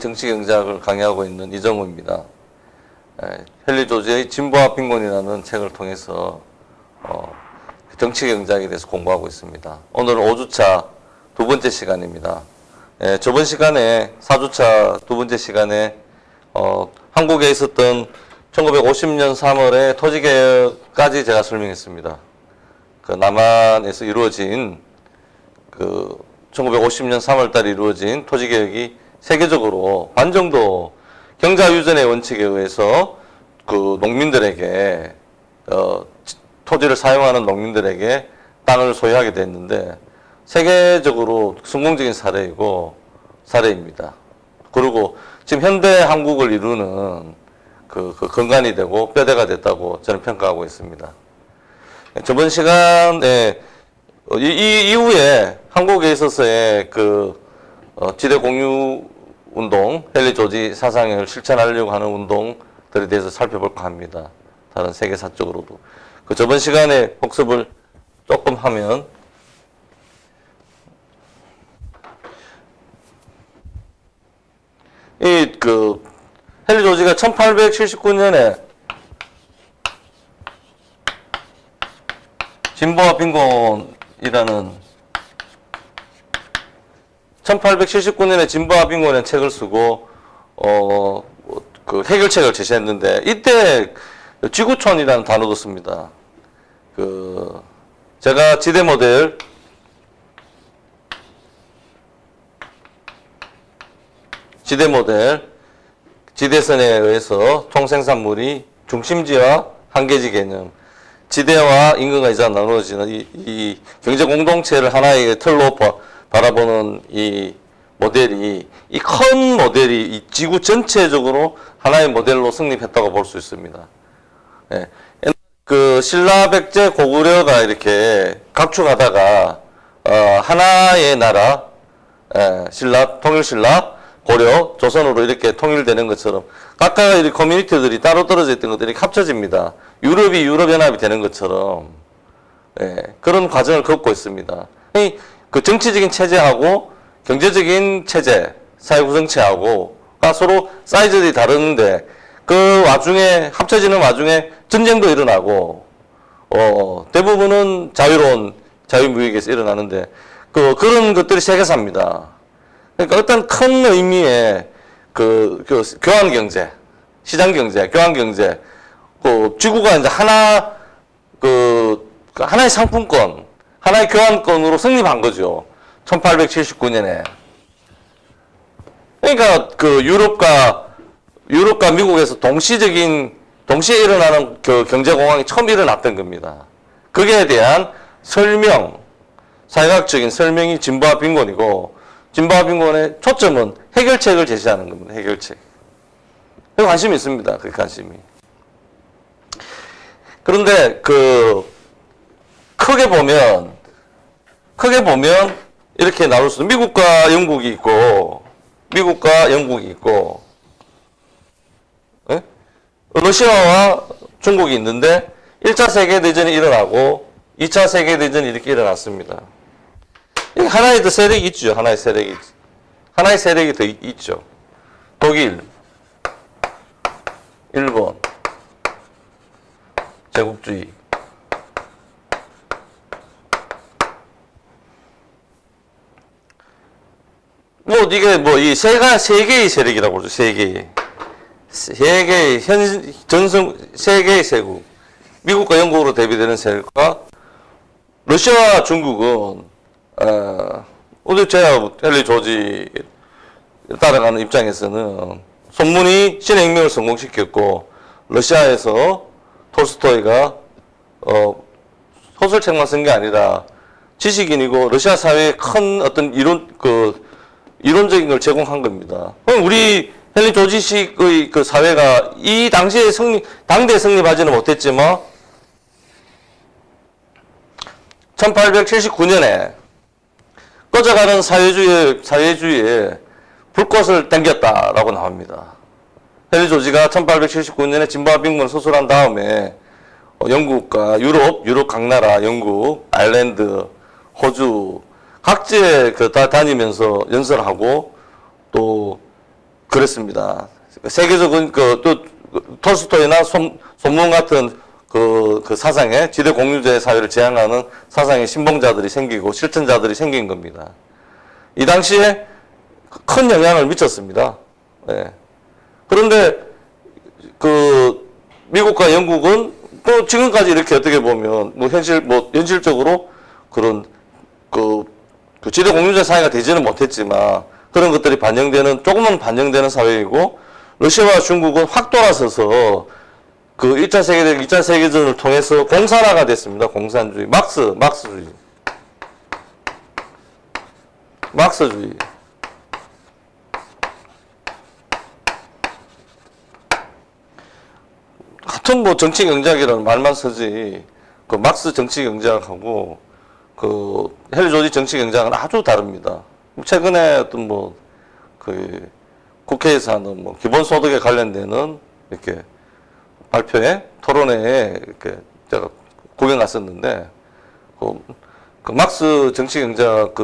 정치 경제학을 강의하고 있는 이정우입니다. 헨리 조지의 진보와 빈곤이라는 책을 통해서 정치 경제학에 대해서 공부하고 있습니다. 오늘은 5주차 두 번째 시간입니다. 저번 시간에 4주차 두 번째 시간에 한국에 있었던 1950년 3월에 토지개혁까지 제가 설명했습니다. 그 남한에서 이루어진 1950년 3월달에 이루어진 토지개혁이 세계적으로 반정도 경자유전의 원칙에 의해서 그 농민들에게 토지를 사용하는 농민들에게 땅을 소유하게 됐는데 세계적으로 성공적인 사례입니다. 그리고 지금 현대 한국을 이루는 그 근간이 되고 뼈대가 됐다고 저는 평가하고 있습니다. 저번 시간에 이 이후에 한국에 있어서의 지대 공유 운동, 헨리 조지 사상을 실천하려고 하는 운동들에 대해서 살펴볼까 합니다. 다른 세계사적으로도. 저번 시간에 복습을 조금 하면, 헨리 조지가 1879년에 진보와 빈곤이라는 1879년에 진보와 빈곤이라는 책을 쓰고 해결책을 제시했는데 이때 지구촌이라는 단어도 씁니다. 제가 지대 모델 지대선에 의해서 총생산물이 중심지와 한계지 개념, 지대와 인근과 이자 나누어지는 이 경제 공동체를 하나의 틀로 바라보는 이 모델이, 이 큰 모델이 이 지구 전체적으로 하나의 모델로 성립했다고 볼 수 있습니다. 예. 신라, 백제, 고구려가 이렇게 각축하다가 하나의 나라, 통일신라, 고려, 조선으로 이렇게 통일되는 것처럼 각각의 커뮤니티들이 따로 떨어져 있던 것들이 합쳐집니다. 유럽이 유럽연합이 되는 것처럼 그런 과정을 겪고 있습니다. 정치적인 체제하고 경제적인 체제, 사회구성체하고가 서로 사이즈들이 다른데 그 와중에 합쳐지는 와중에 전쟁도 일어나고 대부분은 자유무역에서 일어나는데 그런 것들이 세계사입니다. 그러니까 어떤 큰 의미의 교환경제, 시장경제, 교환경제, 지구가 이제 하나의 상품권, 하나의 교환권으로 성립한 거죠. 1879년에. 그러니까 유럽과 미국에서 동시에 일어나는 경제공황이 처음 일어났던 겁니다. 거기에 대한 사회학적인 설명이 진보와 빈곤이고, 진보와 빈곤의 초점은 해결책을 제시하는 겁니다. 해결책. 관심이 있습니다. 그 관심이. 그런데 크게 보면 이렇게 나눌 수 있습니다. 미국과 영국이 있고 러시아와 중국이 있는데 1차 세계대전이 일어나고 2차 세계대전이 이렇게 일어났습니다. 하나의 더 세력이 있죠. 하나의 세력이 더 있죠. 독일, 일본, 제국주의. 이게 세 개의 세력이라고 그러죠. 세계의 세국. 미국과 영국으로 대비되는 세력과 러시아와 중국은 오늘 제가 헨리 조지 따라가는 입장에서는 손문이 신의 혁명을 성공시켰고 러시아에서 톨스토이가 소설책만 쓴 게 아니라 지식인이고 러시아 사회의 큰 어떤 이론적인 걸 제공한 겁니다. 그럼 우리 헨리 조지식의 사회가 이 당시에 당대에 성립하지는 못했지만 1879년에 꺼져가는 사회주의에 불꽃을 땡겼다라고 나옵니다. 헨리 조지가 1879년에 진보와 빈곤을 서술한 다음에 영국과 유럽 각 나라, 영국, 아일랜드, 호주 각지에 다니면서 연설하고 또 그렇습니다. 세계적인 또 톨스토이나 손문 같은 그 사상의 지대 공유제 사회를 지향하는 사상의 신봉자들이 생기고 실천자들이 생긴 겁니다. 이 당시에 큰 영향을 미쳤습니다. 네. 그런데 미국과 영국은 또 지금까지 이렇게 어떻게 보면 현실적으로 그런 지대 공유제 사회가 되지는 못했지만 그런 것들이 조금은 반영되는 사회이고, 러시아와 중국은 확 돌아서서 1차 세계대전, 2차 세계전을 통해서 공산화가 됐습니다. 공산주의. 막스주의. 같은 정치 경제학이라는 말만 쓰지, 막스 정치 경제학하고 헨리 조지 정치 경제학은 아주 다릅니다. 최근에 국회에서 하는 기본소득에 관련되는 이렇게 발표회, 토론회에 이렇게 제가 구경 갔었는데, 막스 정치 경제학,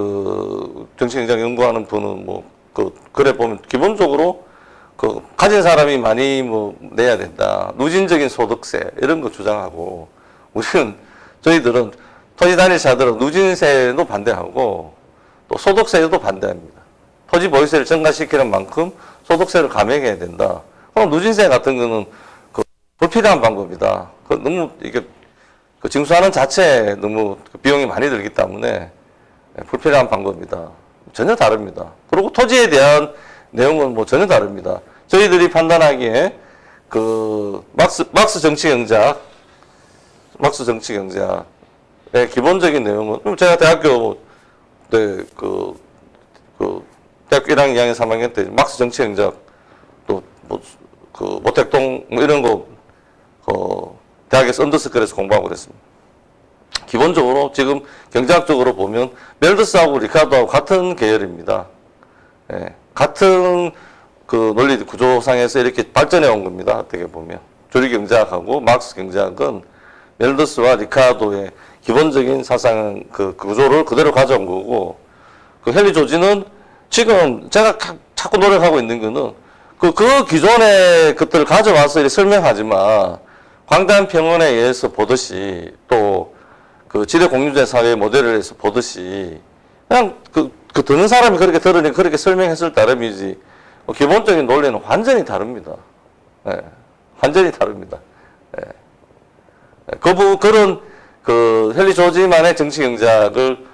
정치 경제학 연구하는 분은 글에 보면 기본적으로 가진 사람이 많이 내야 된다. 누진적인 소득세, 이런 거 주장하고, 저희들은 토지 다니자들은 누진세도 반대하고, 또 소득세에도 반대합니다. 토지 보유세를 증가시키는 만큼 소득세를 감액해야 된다. 그럼 누진세 같은 거는 불필요한 방법이다. 너무 이게 징수하는 자체에 너무 비용이 많이 들기 때문에 불필요한 방법이다. 전혀 다릅니다. 그리고 토지에 대한 내용은 전혀 다릅니다. 저희들이 판단하기에 막스 정치 경제학의 기본적인 내용은, 제가 대학교 때 대학교 1학년, 2학년, 3학년 때 막스 정치 경제학 또 모택동 이런 거 대학에서 언더스쿨에서 공부하고 그랬습니다. 기본적으로 지금 경제학적으로 보면 멜더스하고 리카르도하고 같은 계열입니다. 예, 같은 논리 구조상에서 이렇게 발전해 온 겁니다. 어떻게 보면 조리 경제학하고 막스 경제학은 멜더스와 리카르도의 기본적인 사상 구조를 그대로 가져온 거고, 헨리 조지는 지금 제가 자꾸 노력하고 있는 거는 기존의 것들을 가져와서 이렇게 설명하지만, 광대한 평원에 의해서 보듯이, 또 지대 공유제 사회의 모델을 해서 보듯이, 그냥 듣는 사람이 그렇게 들으니 그렇게 설명했을 따름이지, 기본적인 논리는 완전히 다릅니다. 예, 완전히 다릅니다. 예. 그런 헨리 조지만의 정치 경제학을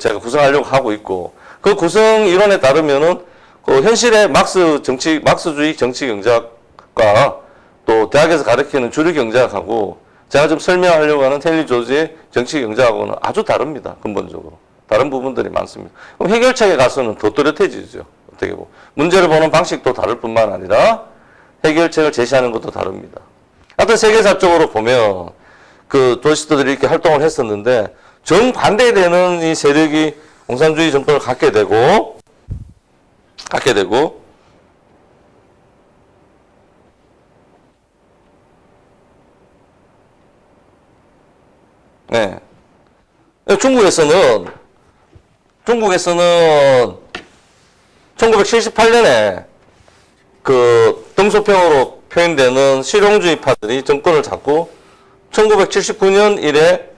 제가 구성하려고 하고 있고, 그 구성 이론에 따르면은 현실의 막스주의 정치 경제학과 또 대학에서 가르치는 주류 경제학하고 제가 좀 설명하려고 하는 헨리 조지의 정치 경제학하고는 아주 다릅니다. 근본적으로. 다른 부분들이 많습니다. 그럼 해결책에 가서는 더 뚜렷해지죠. 어떻게 보면. 문제를 보는 방식도 다를 뿐만 아니라 해결책을 제시하는 것도 다릅니다. 하여튼 세계사적으로 보면 도시들이 이렇게 활동을 했었는데, 정반대되는 이 세력이 공산주의 정권을 갖게 되고, 네. 중국에서는 1978년에 덩소평으로 표현되는 실용주의파들이 정권을 잡고 1979년 이래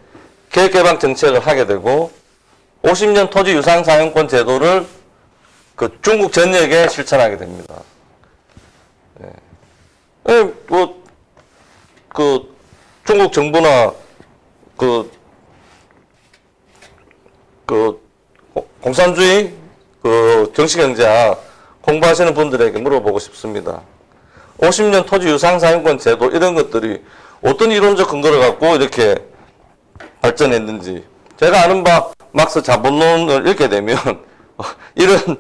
계획개방 정책을 하게 되고 50년 토지 유상 사용권 제도를 중국 전역에 실천하게 됩니다. 네. 중국 정부나 공산주의 정치경제학 공부하시는 분들에게 물어보고 싶습니다. 50년 토지 유상 사용권 제도 이런 것들이 어떤 이론적 근거를 갖고 이렇게 발전했는지, 제가 아는 바 막스 자본론을 읽게 되면 이런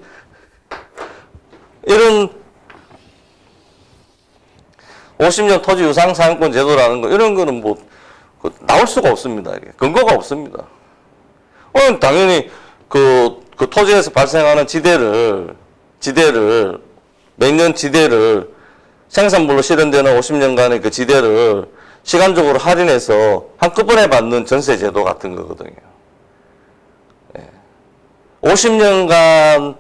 50년 토지 유상 사용권 제도라는 거, 이런 거는 나올 수가 없습니다. 이게 근거가 없습니다. 당연히 토지에서 발생하는 지대를 매년 지대를 생산물로 실현되는 50년간의 그 지대를 시간적으로 할인해서 한꺼번에 받는 전세 제도 같은 거거든요. 50년간의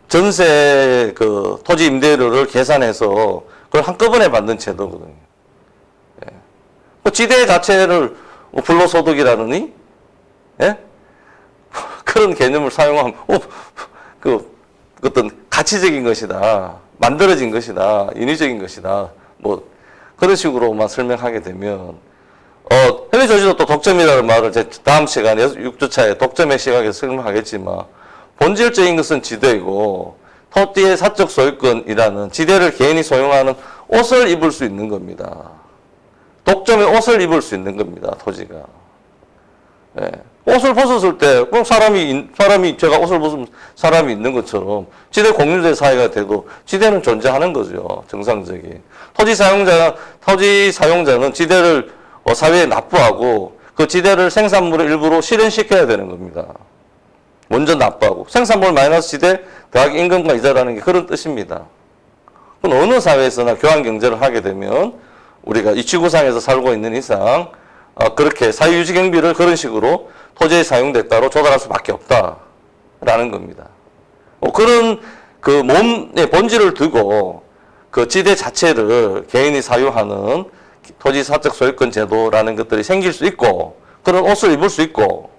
전세 그 토지 임대료를 계산해서 그걸 한꺼번에 받는 제도거든요. 예. 뭐 지대 자체를 뭐 불로소득이라느니, 예? 그런 개념을 사용하면, 어떤 가치적인 것이다, 만들어진 것이다, 인위적인 것이다, 뭐 그런 식으로만 설명하게 되면, 헨리 조지도 또 독점이라는 말을 제 다음 시간에 6주차에 독점의 시각에서 설명하겠지만, 본질적인 것은 지대이고 토지의 사적 소유권이라는 지대를 개인이 소유하는 옷을 입을 수 있는 겁니다. 독점의 옷을 입을 수 있는 겁니다. 토지가. 예. 옷을 벗었을 때 그럼 사람이 제가 옷을 벗으면 사람이 있는 것처럼 지대 공유제 사회가 돼도 지대는 존재하는 거죠. 정상적인. 토지 사용자는 지대를 사회에 납부하고 그 지대를 생산물의 일부로 실현시켜야 되는 겁니다. 먼저 납부하고 생산물 마이너스 지대 더하기 임금과 이자라는 게 그런 뜻입니다. 그건 어느 사회에서나 교환 경제를 하게 되면 우리가 이 지구상에서 살고 있는 이상 그렇게 사유유지 경비를 그런 식으로 토지의 사용 대가로 조달할 수밖에 없다라는 겁니다. 그런 그 몸의 본질을 두고 그 지대 자체를 개인이 사유하는 토지 사적 소유권 제도라는 것들이 생길 수 있고 그런 옷을 입을 수 있고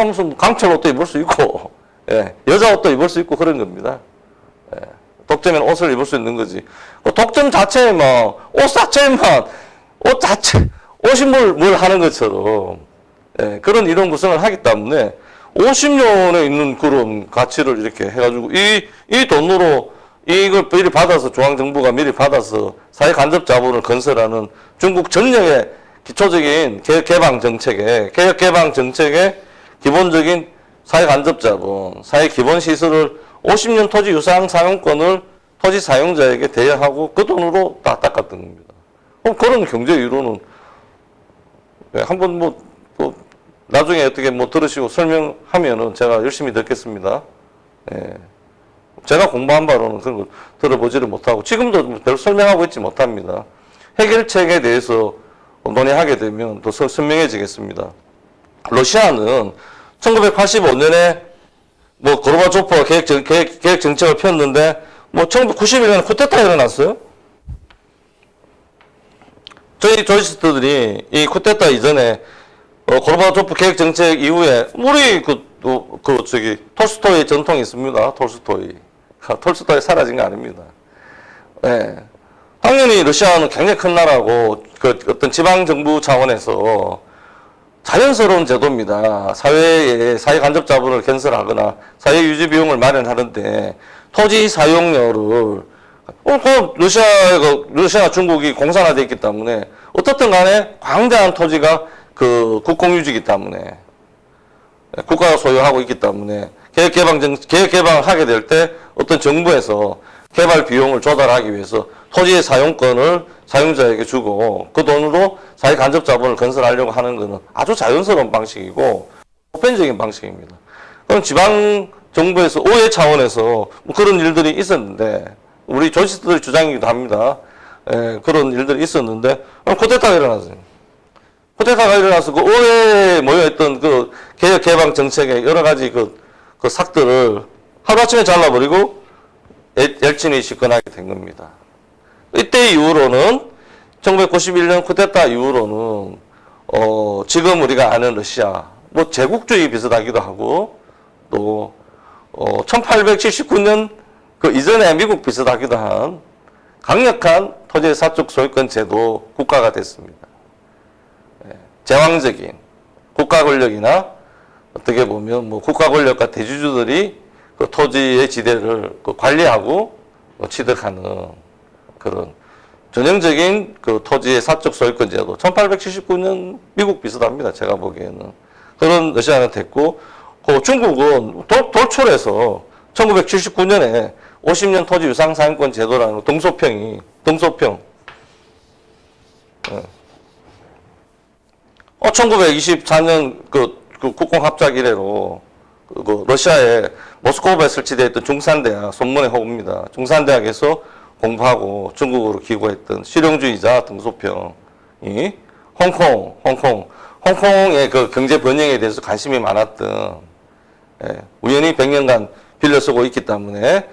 무슨 강철 옷도 입을 수 있고 예, 여자 옷도 입을 수 있고 그런 겁니다. 예, 독점에는 옷을 입을 수 있는 거지. 독점 자체에만 옷이 뭘 하는 것처럼 예, 그런 이론 구성을 하기 때문에 50년에 있는 그런 가치를 이렇게 해가지고 이 돈으로 이걸 미리 받아서 중앙정부가 미리 받아서 사회간접 자본을 건설하는 중국 전역의 기초적인 개혁개방 정책의 기본적인 사회간접 자본, 사회 기본 시설을 50년 토지 유상 사용권을 토지 사용자에게 대여하고 그 돈으로 다 닦았던 겁니다. 그런 경제 이론은 한번 나중에 어떻게 들으시고 설명하면은 제가 열심히 듣겠습니다. 예. 제가 공부한 바로는 그런 걸 들어보지를 못하고 지금도 별 설명하고 있지 못합니다. 해결책에 대해서 논의하게 되면 더 선명해지겠습니다. 러시아는 1985년에 고르바초프가 계획 정책을 폈는데 1991년에 쿠데타가 일어났어요. 저희 조지스트들이 이 쿠데타 이전에 고르바초프 계획 정책 이후에 우리 톨스토이의 전통이 있습니다. 톨스토이 사라진 거 아닙니다. 예. 당연히 러시아는 굉장히 큰 나라고 어떤 지방 정부 차원에서 자연스러운 제도입니다. 사회에 사회 간접 자본을 건설하거나 사회 유지 비용을 마련하는데 토지 사용료를 러시아 중국이 공산화되어 있기 때문에 어떻든 간에 광대한 토지가 그 국공유지이기 때문에 국가가 소유하고 있기 때문에 계획개방을 하게 될 때 어떤 정부에서 개발 비용을 조달하기 위해서 토지의 사용권을 사용자에게 주고 그 돈으로 사회 간접 자본을 건설하려고 하는 것은 아주 자연스러운 방식이고 보편적인 방식입니다. 그럼 지방 정부에서 오해 차원에서 그런 일들이 있었는데 우리 조지스트들의 주장이기도 합니다. 그런 일들이 있었는데 쿠데타가 일어났어요. 쿠데타가 일어나서 그 오해에 모여있던 그 개혁 개방 정책의 여러 가지 그 삭들을 하루아침에 잘라버리고 엘친이 집권하게 된 겁니다. 이때 이후로는 1991년 쿠데타 이후로는 지금 우리가 아는 러시아 제국주의 비슷하기도 하고 또 1879년 그 이전에 미국 비슷하기도 한 강력한 토지 사적 소유권 제도 국가가 됐습니다. 제왕적인 국가 권력이나 어떻게 보면 국가 권력과 대주주들이 그 토지의 지대를 관리하고 취득하는 그런 전형적인 그 토지의 사적 소유권 제도 1879년 미국 비슷합니다. 제가 보기에는 그런 러시아는 됐고 그 중국은 돌출해서 1979년에 50년 토지 유상 사용권 제도라는 동소평 1924년 그 국공합작 이래로 그 러시아의 모스크바에 설치되어 있던 중산대학 손문의 호구입니다. 중산대학에서 공부하고 중국으로 기고했던 실용주의자 등소평이 홍콩의 그 경제 번영에 대해서 관심이 많았던 우연히 100년간 빌려 쓰고 있기 때문에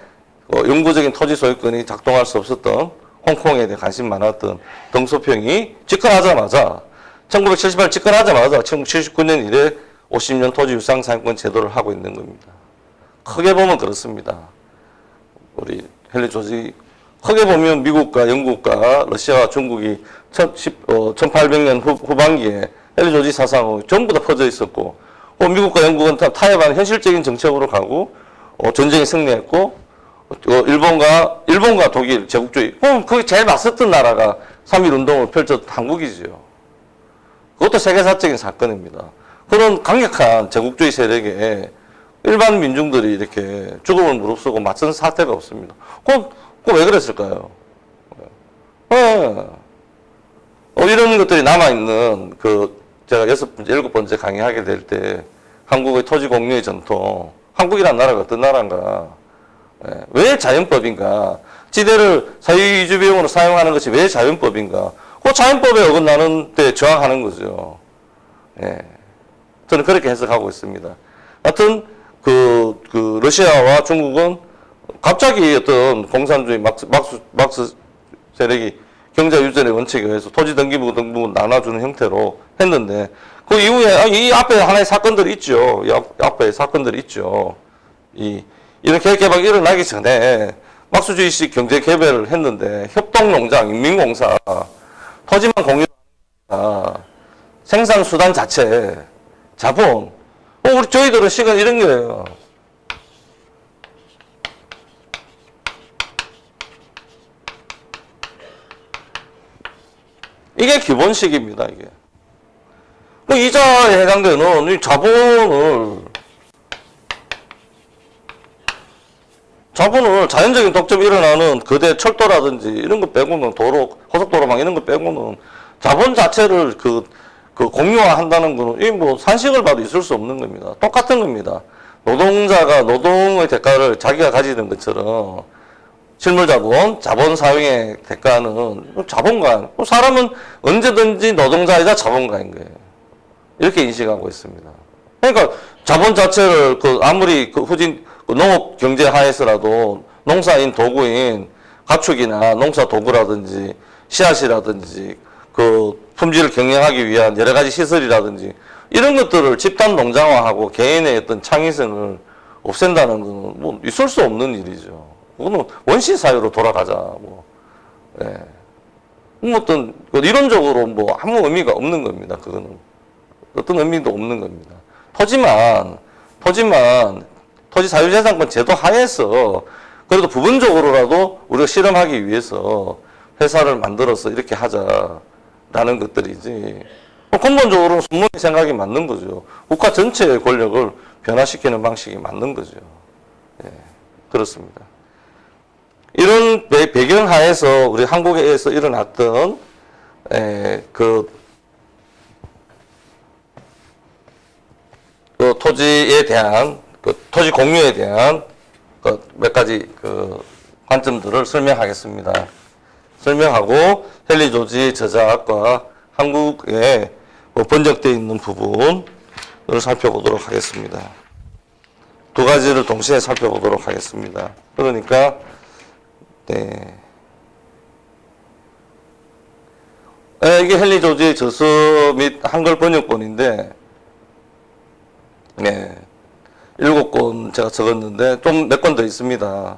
영구적인 토지 소유권이 작동할 수 없었던 홍콩에 대해 관심 많았던 덩소평이 집권하자마자 1978 집권하자마자 1979년 이래 50년 토지 유상 사용권 제도를 하고 있는 겁니다. 크게 보면 그렇습니다. 우리 헨리 조지 크게 보면 미국과 영국과 러시아와 중국이 1800년 후반기에 헨리 조지 사상은 전부 다 퍼져 있었고 미국과 영국은 타협한 현실적인 정책으로 가고 전쟁에 승리했고 일본과 독일 제국주의 그게 제일 맞섰던 나라가 3.1 운동을 펼쳤던 한국이지요. 그것도 세계사적인 사건입니다. 그런 강력한 제국주의 세력에 일반 민중들이 이렇게 죽음을 무릅쓰고 맞선 사태가 없습니다. 그건 왜 그랬을까요? 이런 것들이 남아있는 제가 6번째, 7번째 강의하게 될 때 한국의 토지 공유의 전통, 한국이란 나라가 어떤 나라인가, 왜 자연법인가, 지대를 사유이주 비용으로 사용하는 것이 왜 자연법인가, 그 자연법에 어긋나는 데 저항하는 거죠. 저는 그렇게 해석하고 있습니다. 하여튼, 러시아와 중국은 갑자기 어떤 공산주의 막스 세력이 경제 유전의 원칙에 의해서 토지 등기부 등본 나눠주는 형태로 했는데, 그 이후에, 이 앞에 하나의 사건들이 있죠. 이 앞에 사건들이 있죠. 이런 계획개발이 일어나기 전에 막수주의식 경제 개발을 했는데, 협동농장, 인민공사, 토지만 공유하는 생산수단 자체, 자본, 저희들은 시간 이런 거예요. 이게 기본식입니다, 이게. 이자에 해당되는 이 자본을 자연적인 독점이 일어나는 거대 철도라든지 이런 거 빼고는 고속도로망 이런 거 빼고는 자본 자체를 공유화한다는 거는 산식을 봐도 있을 수 없는 겁니다. 똑같은 겁니다. 노동자가 노동의 대가를 자기가 가지는 것처럼 실물자본, 자본 사용의 대가는 자본가인. 사람은 언제든지 노동자이자 자본가인 거예요. 이렇게 인식하고 있습니다. 그러니까 자본 자체를 아무리 후진 농업 경제 하에서라도 농사인 도구인 가축이나 농사 도구라든지 씨앗이라든지 품질을 경영하기 위한 여러 가지 시설이라든지 이런 것들을 집단 농장화하고 개인의 어떤 창의성을 없앤다는 것은 있을 수 없는 일이죠. 그거는 원시 사회로 돌아가자. 이론적으로 아무 의미가 없는 겁니다. 그거는 어떤 의미도 없는 겁니다. 토지 사유재산권 제도 하에서 그래도 부분적으로라도 우리가 실험하기 위해서 회사를 만들어서 이렇게 하자라는 것들이지. 근본적으로는 순문의 생각이 맞는 거죠. 국가 전체의 권력을 변화시키는 방식이 맞는 거죠. 그렇습니다. 이런 배경 하에서 우리 한국에서 일어났던 토지에 대한 토지 공유에 대한 몇 가지 관점들을 설명하겠습니다. 설명하고 헨리 조지의 저작과 한국에 번역되어 있는 부분을 살펴보도록 하겠습니다. 두 가지를 동시에 살펴보도록 하겠습니다. 그러니까 이게 헨리 조지의 저서 및 한글 번역본인데 7권 제가 적었는데 좀 몇 권 더 있습니다.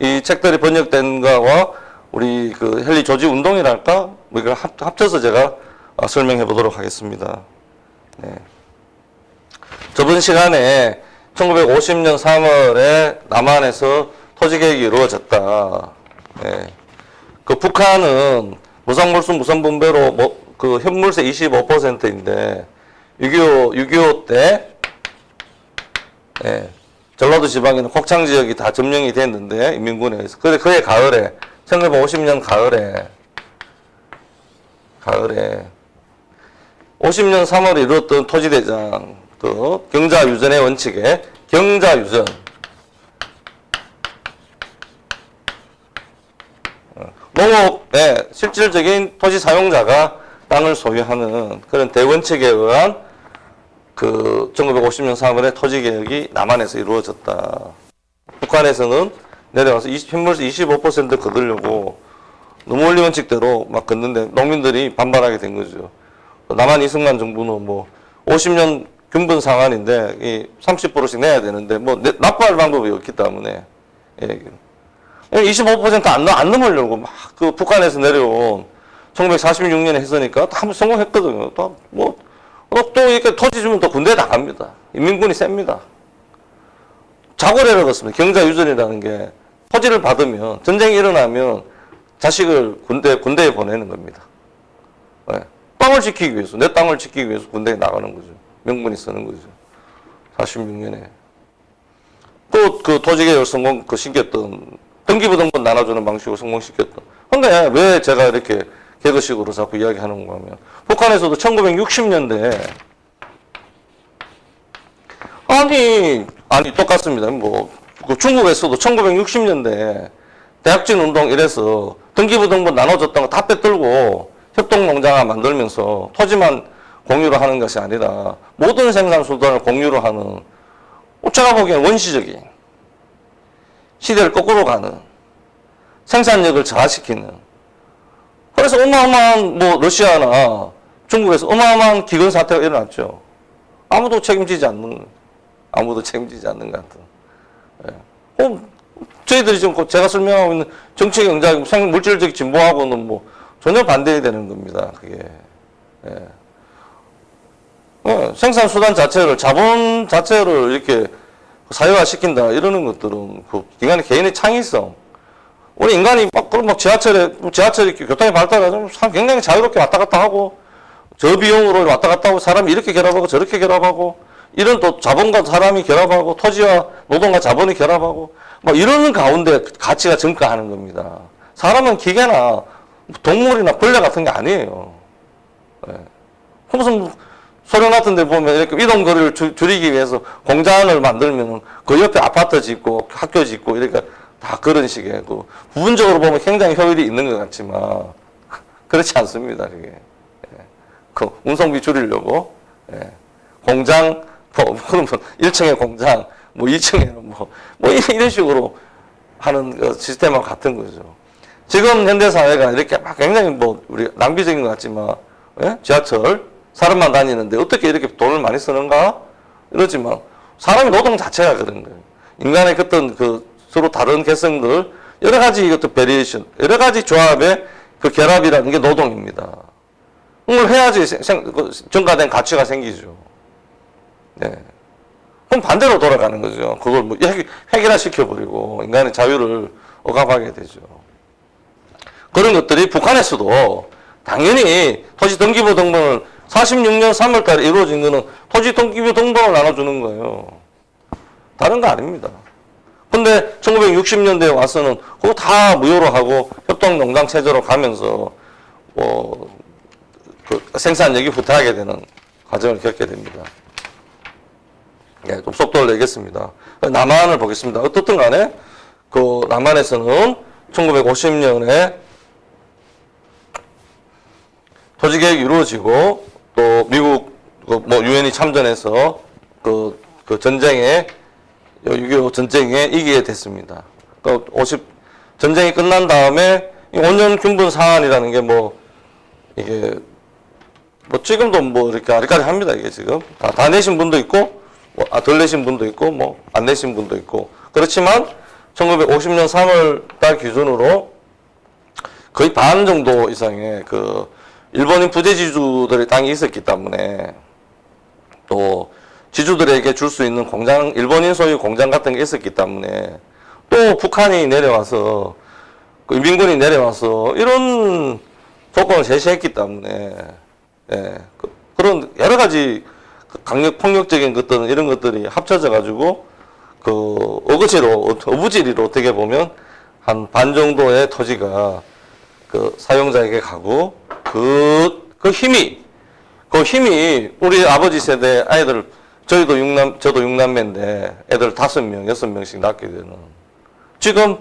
이 책들이 번역된 거와 우리 헨리 조지 운동이랄까? 이걸 합쳐서 제가 설명해 보도록 하겠습니다. 저번 시간에 1950년 3월에 남한에서 토지개혁이 이루어졌다. 북한은 무상몰수 무상분배로 현물세 25%인데 6.25 때 전라도 지방에는 곡창 지역이 다 점령이 됐는데 인민군에 의해서 그해 가을에 1950년 가을에 50년 3월에 이루었던 토지대장 경자유전의 원칙에 경자유전 농업의 실질적인 토지 사용자가 땅을 소유하는 그런 대원칙에 의한 그 1950년 3월에 토지 개혁이 남한에서 이루어졌다. 북한에서는 내려와서 흰물에서 25% 걷으려고 노무원리 원칙대로 막 걷는데 농민들이 반발하게 된 거죠. 남한 이승만 정부는 뭐 50년 균분 상한인데 이 30%씩 내야 되는데 뭐 납부할 방법이 없기 때문에 25%안 넘으려고 막 그 북한에서 내려온 1946년에 했으니까 다 성공했거든요. 또 이렇게 토지 주면 또 군대에 나갑니다. 인민군이 셉니다. 자고래라고 했습니다. 경자유전이라는 게 토지를 받으면 전쟁이 일어나면 자식을 군대에 보내는 겁니다. 네. 땅을 지키기 위해서, 내 땅을 지키기 위해서 군대에 나가는 거죠. 명분이 쓰는 거죠. 46년에. 또 그 토지개혁 성공, 시켰던, 등기부등본 나눠주는 방식으로 성공시켰던. 근데 왜 제가 이렇게 개그식으로 자꾸 이야기하는 건가 하면, 북한에서도 1960년대에, 아니, 똑같습니다. 그 중국에서도 1960년대에 대학진 운동 이래서 등기부등본 나눠줬던 거 다 빼들고 협동농장을 만들면서 토지만 공유로 하는 것이 아니라 모든 생산 수단을 공유로 하는 제가 보기엔 원시적인 시대를 거꾸로 가는 생산력을 저하시키는 그래서 어마어마한 러시아나 중국에서 어마어마한 기근 사태가 일어났죠. 아무도 책임지지 않는 것 같은. 예. 저희들이 지금 제가 설명하고 있는 정치, 경제, 물질적 진보하고는 전혀 반대되는 겁니다. 그게. 예. 생산 수단 자체를, 자본 자체를 이렇게 사회화시킨다, 이러는 것들은 인간의 개인의 창의성. 우리 인간이 지하철이 교통이 발달하면 굉장히 자유롭게 왔다 갔다 하고, 저비용으로 왔다 갔다 하고, 사람이 이렇게 결합하고 저렇게 결합하고, 이런 또 자본과 사람이 결합하고, 토지와 노동과 자본이 결합하고, 이러는 가운데 가치가 증가하는 겁니다. 사람은 기계나 동물이나 벌레 같은 게 아니에요. 예. 무슨 소련 같은 데 보면 이렇게 이동거리를 줄이기 위해서 공장을 만들면 그 옆에 아파트 짓고 학교 짓고 이렇게 다 그런 식의 부분적으로 보면 굉장히 효율이 있는 것 같지만 그렇지 않습니다. 그게. 예. 그 운송비 줄이려고 예. 공장 그러면 1층에 공장 2층에는 이런 식으로 하는 그 시스템하고 같은 거죠. 지금 현대 사회가 이렇게 막 굉장히 우리 낭비적인 것 같지만 예? 지하철 사람만 다니는데 어떻게 이렇게 돈을 많이 쓰는가 이러지만 사람의 노동 자체가 그런 거예요. 인간의 어떤 서로 다른 개성들 여러 가지 이것도 베리에이션 여러 가지 조합의 그 결합이라는 게 노동입니다. 그걸 해야지 증가된 가치가 생기죠. 네. 그럼 반대로 돌아가는 거죠. 그걸 획일화 시켜버리고 인간의 자유를 억압하게 되죠. 그런 것들이 북한에서도 당연히 토지 등기부 등본을 46년 3월 달에 이루어진 거는 토지 등기부 등본을 나눠주는 거예요. 다른 거 아닙니다. 근데 1960년대에 와서는 그거 다 무효로 하고 협동농장 체제로 가면서 생산력이 후퇴하게 되는 과정을 겪게 됩니다. 예, 좀 속도를 내겠습니다. 남한을 보겠습니다. 어떻든 간에 남한에서는 1950년에 토지개혁이 이루어지고 또 미국 유엔이 참전해서 전쟁에 6.25 전쟁에 이기게 됐습니다. 전쟁이 끝난 다음에 5년 균분 상한이라는 게 이게 지금도 이렇게 아리까리 합니다. 이게 지금 다 내신 분도 있고 덜 내신 분도 있고 안 내신 분도 있고 그렇지만 1950년 3월 달 기준으로 거의 반 정도 이상의 일본인 부재지주들의 땅이 있었기 때문에 또 지주들에게 줄 수 있는 공장, 일본인 소유 공장 같은 게 있었기 때문에 또 북한이 내려와서 인민군이 내려와서 이런 조건을 제시했기 때문에 예, 그런 여러 가지 강력 폭력적인 것들은 이런 것들이 합쳐져 가지고 어부지리로 어떻게 보면 한 반 정도의 토지가 사용자에게 가고 그 힘이 우리 아버지 세대 아이들 저도 6남매인데 애들 5명, 6명씩 낳게 되는 지금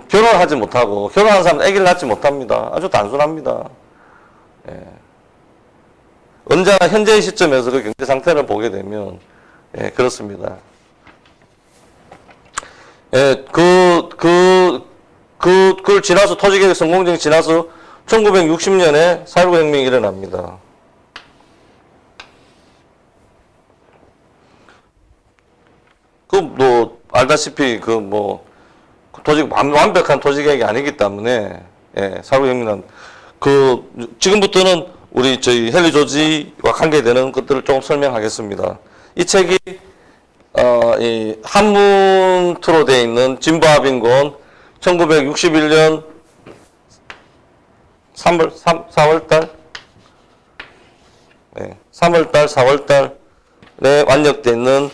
결혼하지 못하고 결혼한 사람 아기를 낳지 못합니다. 아주 단순합니다. 예. 언제나 현재의 시점에서 그 경제 상태를 보게 되면, 예, 그렇습니다. 예, 그걸 지나서, 토지개혁 성공적이 지나서 1960년에 4.19 혁명이 일어납니다. 알다시피, 완벽한 토지개혁이 아니기 때문에, 예, 4.19 혁명은, 지금부터는 저희 헨리 조지와 관계되는 것들을 조금 설명하겠습니다. 이 책이, 이 한문투로 되어 있는 진보합인권 1961년 4월달, 네, 3월달, 4월달에 완역되어 있는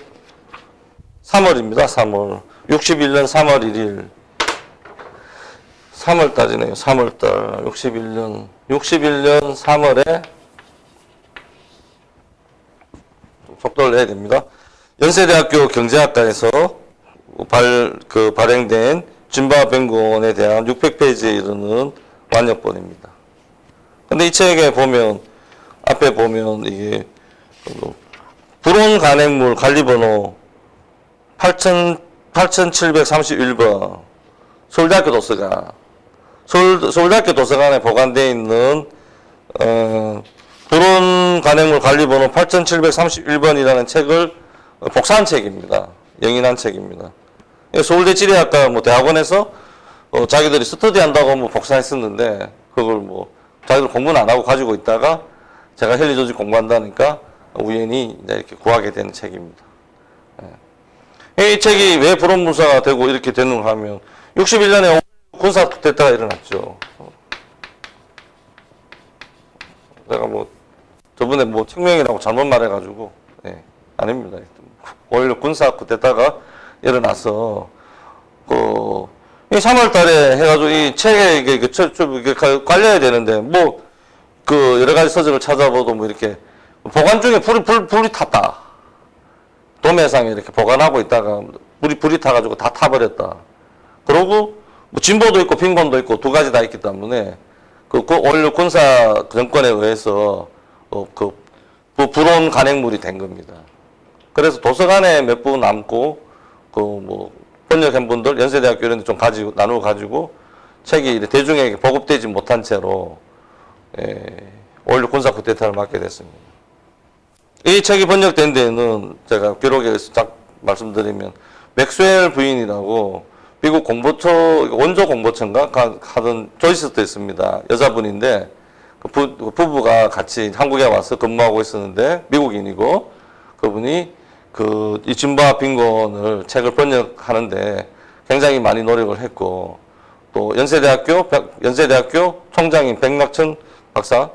3월입니다. 3월. 61년 3월 1일. 3월달이네요. 3월달. 61년 3월에 속도를 내야 됩니다. 연세대학교 경제학과에서 발행된 진보합변론에 대한 600페이지에 이르는 완역본입니다. 근데 이 책에 보면, 앞에 보면 이게, 불온 간행물 관리번호 8731번, 서울대학교 도서관. 서울대학교 도서관에 보관되어 있는, 불온 간행물 관리번호 8731번이라는 책을 복사한 책입니다. 영인한 책입니다. 서울대 지리학과 대학원에서 자기들이 스터디 한다고 복사했었는데, 그걸 자기들 공부는 안 하고 가지고 있다가 제가 헨리 조지 공부한다니까 우연히 이제 이렇게 구하게 된 책입니다. 이 책이 왜 불온문사가 되고 이렇게 되는가 하면 61년에 군사 쿠데타가 일어났죠. 제가 저번에 책명이라고 잘못 말해가지고, 예, 아닙니다. 5.16 군사 쿠데타가 일어나서, 이 3월 달에 해가지고 이 책에 이게 관려야 되는데, 여러 가지 서적을 찾아봐도 이렇게 보관 중에 불이 탔다. 도매상에 이렇게 보관하고 있다가 불이 타가지고 다 타버렸다. 그러고 진보도 있고 빈곤도 있고 두 가지 다 있기 때문에 5.16 군사 정권에 의해서 불온 간행물이 된 겁니다. 그래서 도서관에 몇 부 남고 번역한 분들 연세대학교 이런 데 좀 나누어 가지고 책이 대중에게 보급되지 못한 채로 5.16 군사 쿠데타를 맞게 됐습니다. 이 책이 번역된 데는 제가 기록에서 딱 말씀드리면 맥스웰 부인이라고 미국 원조 공보처인가 하던 조이스도 있습니다. 여자분인데 부부가 같이 한국에 와서 근무하고 있었는데 미국인이고 그분이 이 진보합 빈곤을 책을 번역하는데 굉장히 많이 노력을 했고 또 연세대학교 총장인 백낙천 박사와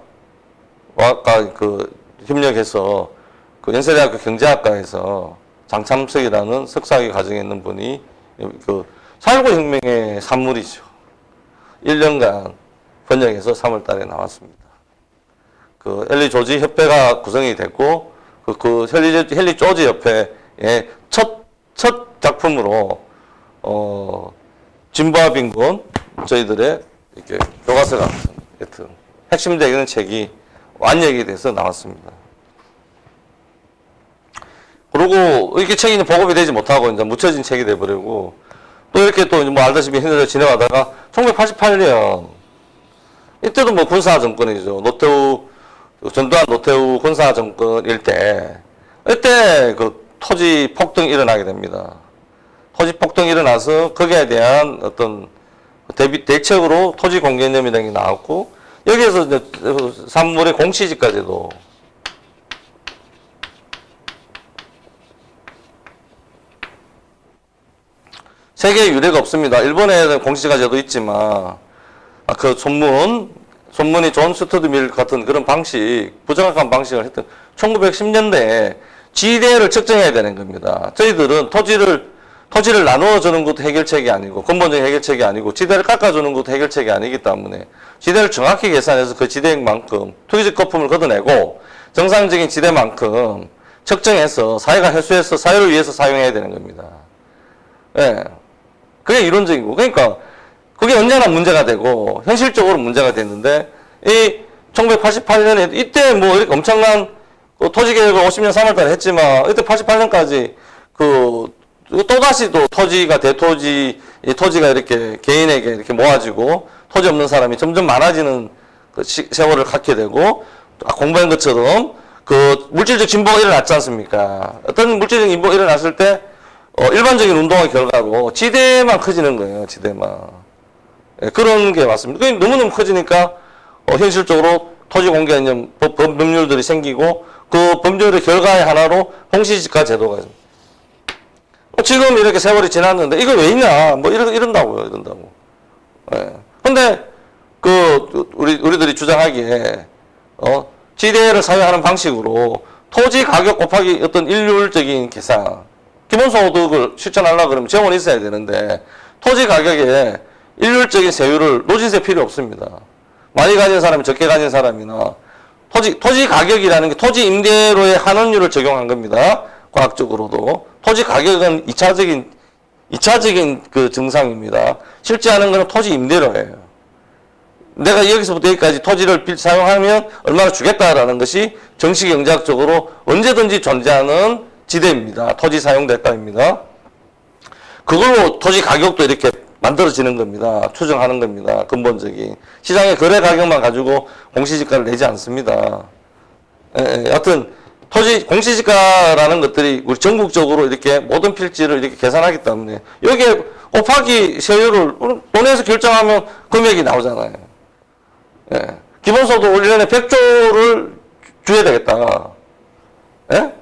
협력해서 연세대학교 경제학과에서 장참석이라는 석사학위 과정에 있는 분이 4.19 혁명의 산물이죠. 1년간 번역해서 3월 달에 나왔습니다. 헨리 조지 협회가 구성이 됐고, 헨리 조지 협회의 첫 작품으로, 진보합 빈곤, 저희들의 이렇게 교과서 같은, 하여튼, 핵심되는 책이 완역이 돼서 나왔습니다. 그리고 이렇게 책이 보급이 되지 못하고 이제 묻혀진 책이 돼버리고 또 이렇게 또 알다시피 현재 지내가다가 1988년 이때도 군사 정권이죠. 전두환 노태우 군사 정권일 때 이때 토지 폭등이 일어나게 됩니다. 토지 폭등이 일어나서 거기에 대한 어떤 대책으로 토지 공개념이라는 게 나왔고 여기에서 이제 산물의 공시지까지도 세계에 유례가 없습니다. 일본에 공시지가제도 있지만 손문이 존 스튜어트 밀 같은 그런 방식, 부정확한 방식을 했던 1910년대에 지대를 측정해야 되는 겁니다. 저희들은 토지를 나누어 주는 것도 해결책이 아니고 근본적인 해결책이 아니고 지대를 깎아주는 것도 해결책이 아니기 때문에 지대를 정확히 계산해서 그 지대만큼 투기적 거품을 걷어내고 정상적인 지대만큼 측정해서 사회가 회수해서 사회를 위해서 사용해야 되는 겁니다. 예. 그게 이론적이고 그러니까 그게 언제나 문제가 되고 현실적으로 문제가 됐는데 이 1988년에 이때 뭐 이렇게 엄청난 토지 개혁을 50년 3월달에 했지만 이때 88년까지 또다시 또 토지가 대토지 이 토지가 이렇게 개인에게 이렇게 모아지고 토지 없는 사람이 점점 많아지는 그 세월을 갖게 되고 공부한 것처럼 그 물질적 진보가 일어났지 않습니까? 어떤 물질적 진보가 일어났을 때 일반적인 운동의 결과로 지대만 커지는 거예요. 지대만. 예, 그런 게 맞습니다. 그게 너무너무 커지니까 현실적으로 토지 공개 이념 법률들이 생기고 그 법률의 결과의 하나로 홍시지가 제도가 있습니다. 지금 이렇게 세월이 지났는데 이거 왜 있냐? 뭐 이런다고요. 예. 근데 우리들이 주장하기에 지대를 사용하는 방식으로 토지 가격 곱하기 어떤 일률적인 계산, 기본소득을 실천하려고 그러면 재원이 있어야 되는데 토지 가격에 일률적인 세율을 노진세 필요 없습니다. 많이 가진 사람이 적게 가진 사람이나 토지 가격이라는 게 토지 임대료의 환원율을 적용한 겁니다. 과학적으로도 토지 가격은 2차적인 그 증상입니다. 실제 하는 거는 토지 임대료예요. 내가 여기서부터 여기까지 토지를 사용하면 얼마나 주겠다라는 것이 정식 영작적으로 언제든지 존재하는 지대입니다. 토지 사용 대가입니다. 그걸로 토지 가격도 이렇게 만들어지는 겁니다. 추정하는 겁니다. 근본적인. 시장의 거래 가격만 가지고 공시지가를 내지 않습니다. 여하튼 공시지가라는 것들이 우리 전국적으로 이렇게 모든 필지를 이렇게 계산하기 때문에 여기에 곱하기 세율을 돈에서 결정하면 금액이 나오잖아요. 예. 기본소득 1년에 100조를 줘야 되겠다. 예?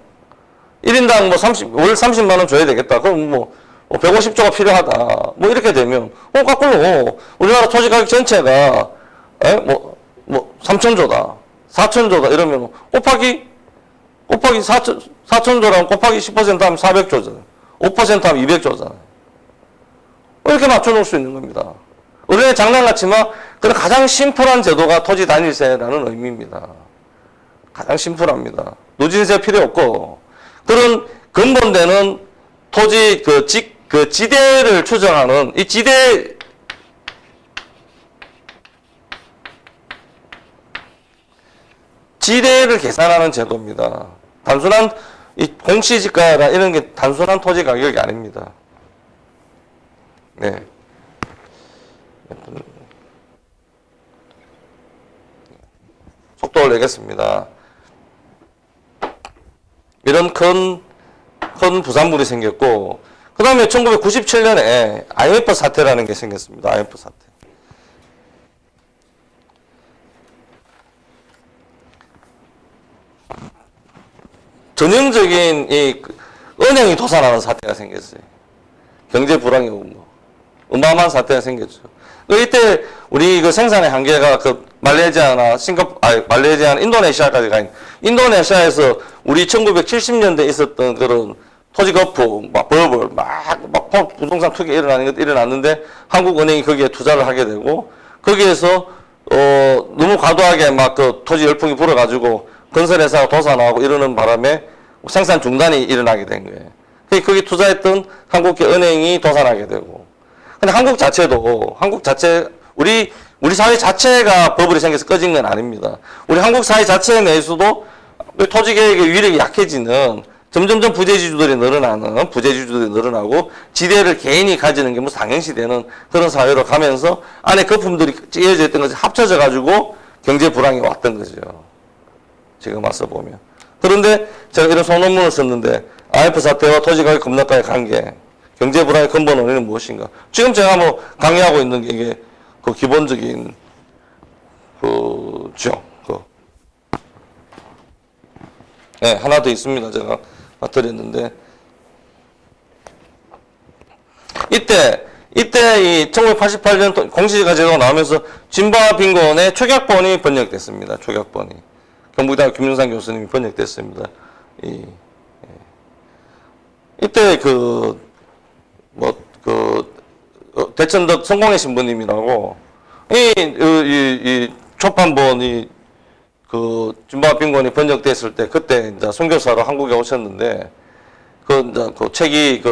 1인당 월 30만 원 줘야 되겠다. 그럼 150조가 필요하다. 뭐 이렇게 되면 거꾸로 우리나라 토지 가격 전체가 3천조다. 4천조다. 이러면 곱하기 4천조랑 곱하기 10% 하면 400조잖아요. 5% 하면 200조잖아요. 이렇게 맞춰놓을 수 있는 겁니다. 어른의 장난 같지만 그런 가장 심플한 제도가 토지 단일세라는 의미입니다. 가장 심플합니다. 누진세 필요 없고 그런 근본되는 토지 지대를 추정하는 이 지대를 계산하는 제도입니다. 단순한 이 공시지가라 이런 게 단순한 토지 가격이 아닙니다. 네. 속도를 내겠습니다. 이런 큰 부산물이 생겼고, 그 다음에 1997년에 IMF 사태라는 게 생겼습니다. IMF 사태. 전형적인 은행이 도산하는 사태가 생겼어요. 경제 불황이 오고, 어마어마한 사태가 생겼죠. 이때 우리 생산의 한계가 말레이시아나 인도네시아까지 가 있는, 인도네시아에서 우리 1970년대에 있었던 그런 토지 거품, 버블, 부동산 투기 일어났는데 한국은행이 거기에 투자를 하게 되고, 거기에서, 너무 과도하게 토지 열풍이 불어가지고 건설회사가 도산하고 이러는 바람에 생산 중단이 일어나게 된 거예요. 거기 투자했던 한국계 은행이 도산하게 되고. 근데 우리 사회 자체가 버블이 생겨서 꺼진 건 아닙니다. 우리 한국 사회 자체 내에서도 토지 개혁의 위력이 약해지는 점점점 부재지주들이 늘어나고 지대를 개인이 가지는 게 당연시되는 그런 사회로 가면서 안에 거품들이 찌어져 있던 것이 합쳐져 가지고 경제 불황이 왔던 거죠. 지금 와서 보면. 그런데 제가 이런 소논문을 썼는데 IMF 사태와 토지 가격 급락과의 관계, 경제 불황의 근본 원인은 무엇인가? 지금 제가 강의하고 있는 게 이게 기본적인 네, 하나 더 있습니다. 제가 드렸는데 이때 이 1988년 공시지가 제도가 나오면서 진보와 빈곤의 초격본이 번역됐습니다. 초격본이 경북대학 김윤상 교수님이 번역됐습니다. 이때 대천덕 성공의 신부님이라고 이 초판본이 진보와 빈곤이 번역됐을 때 그때 이제 선교사로 한국에 오셨는데 그 책이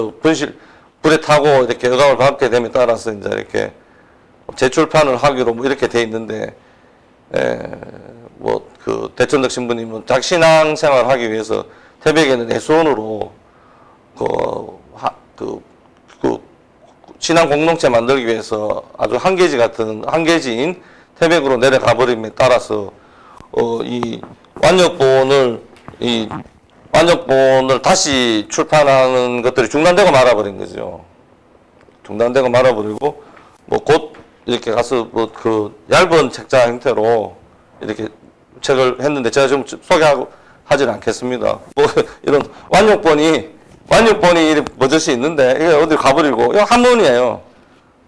불에 타고 이렇게 여감을 받게 됨에 따라서 이제 이렇게 재출판을 하기로 이렇게 돼 있는데 뭐 그 대천덕 신부님은 자기 신앙 생활을 하기 위해서 태백에는 내수원으로 그 신앙 공동체 만들기 위해서 아주 한계지인 태백으로 내려가 버림에 따라서 이 완역본을 다시 출판하는 것들이 중단되고 말아버린 거죠. 중단되고 말아버리고 뭐 곧 이렇게 가서 뭐 그 얇은 책자 형태로 이렇게 책을 했는데 제가 좀 소개하고 하지는 않겠습니다. 뭐 이런 완역본이 버젓이 있는데 이게 어디 가버리고 이거 한문이에요.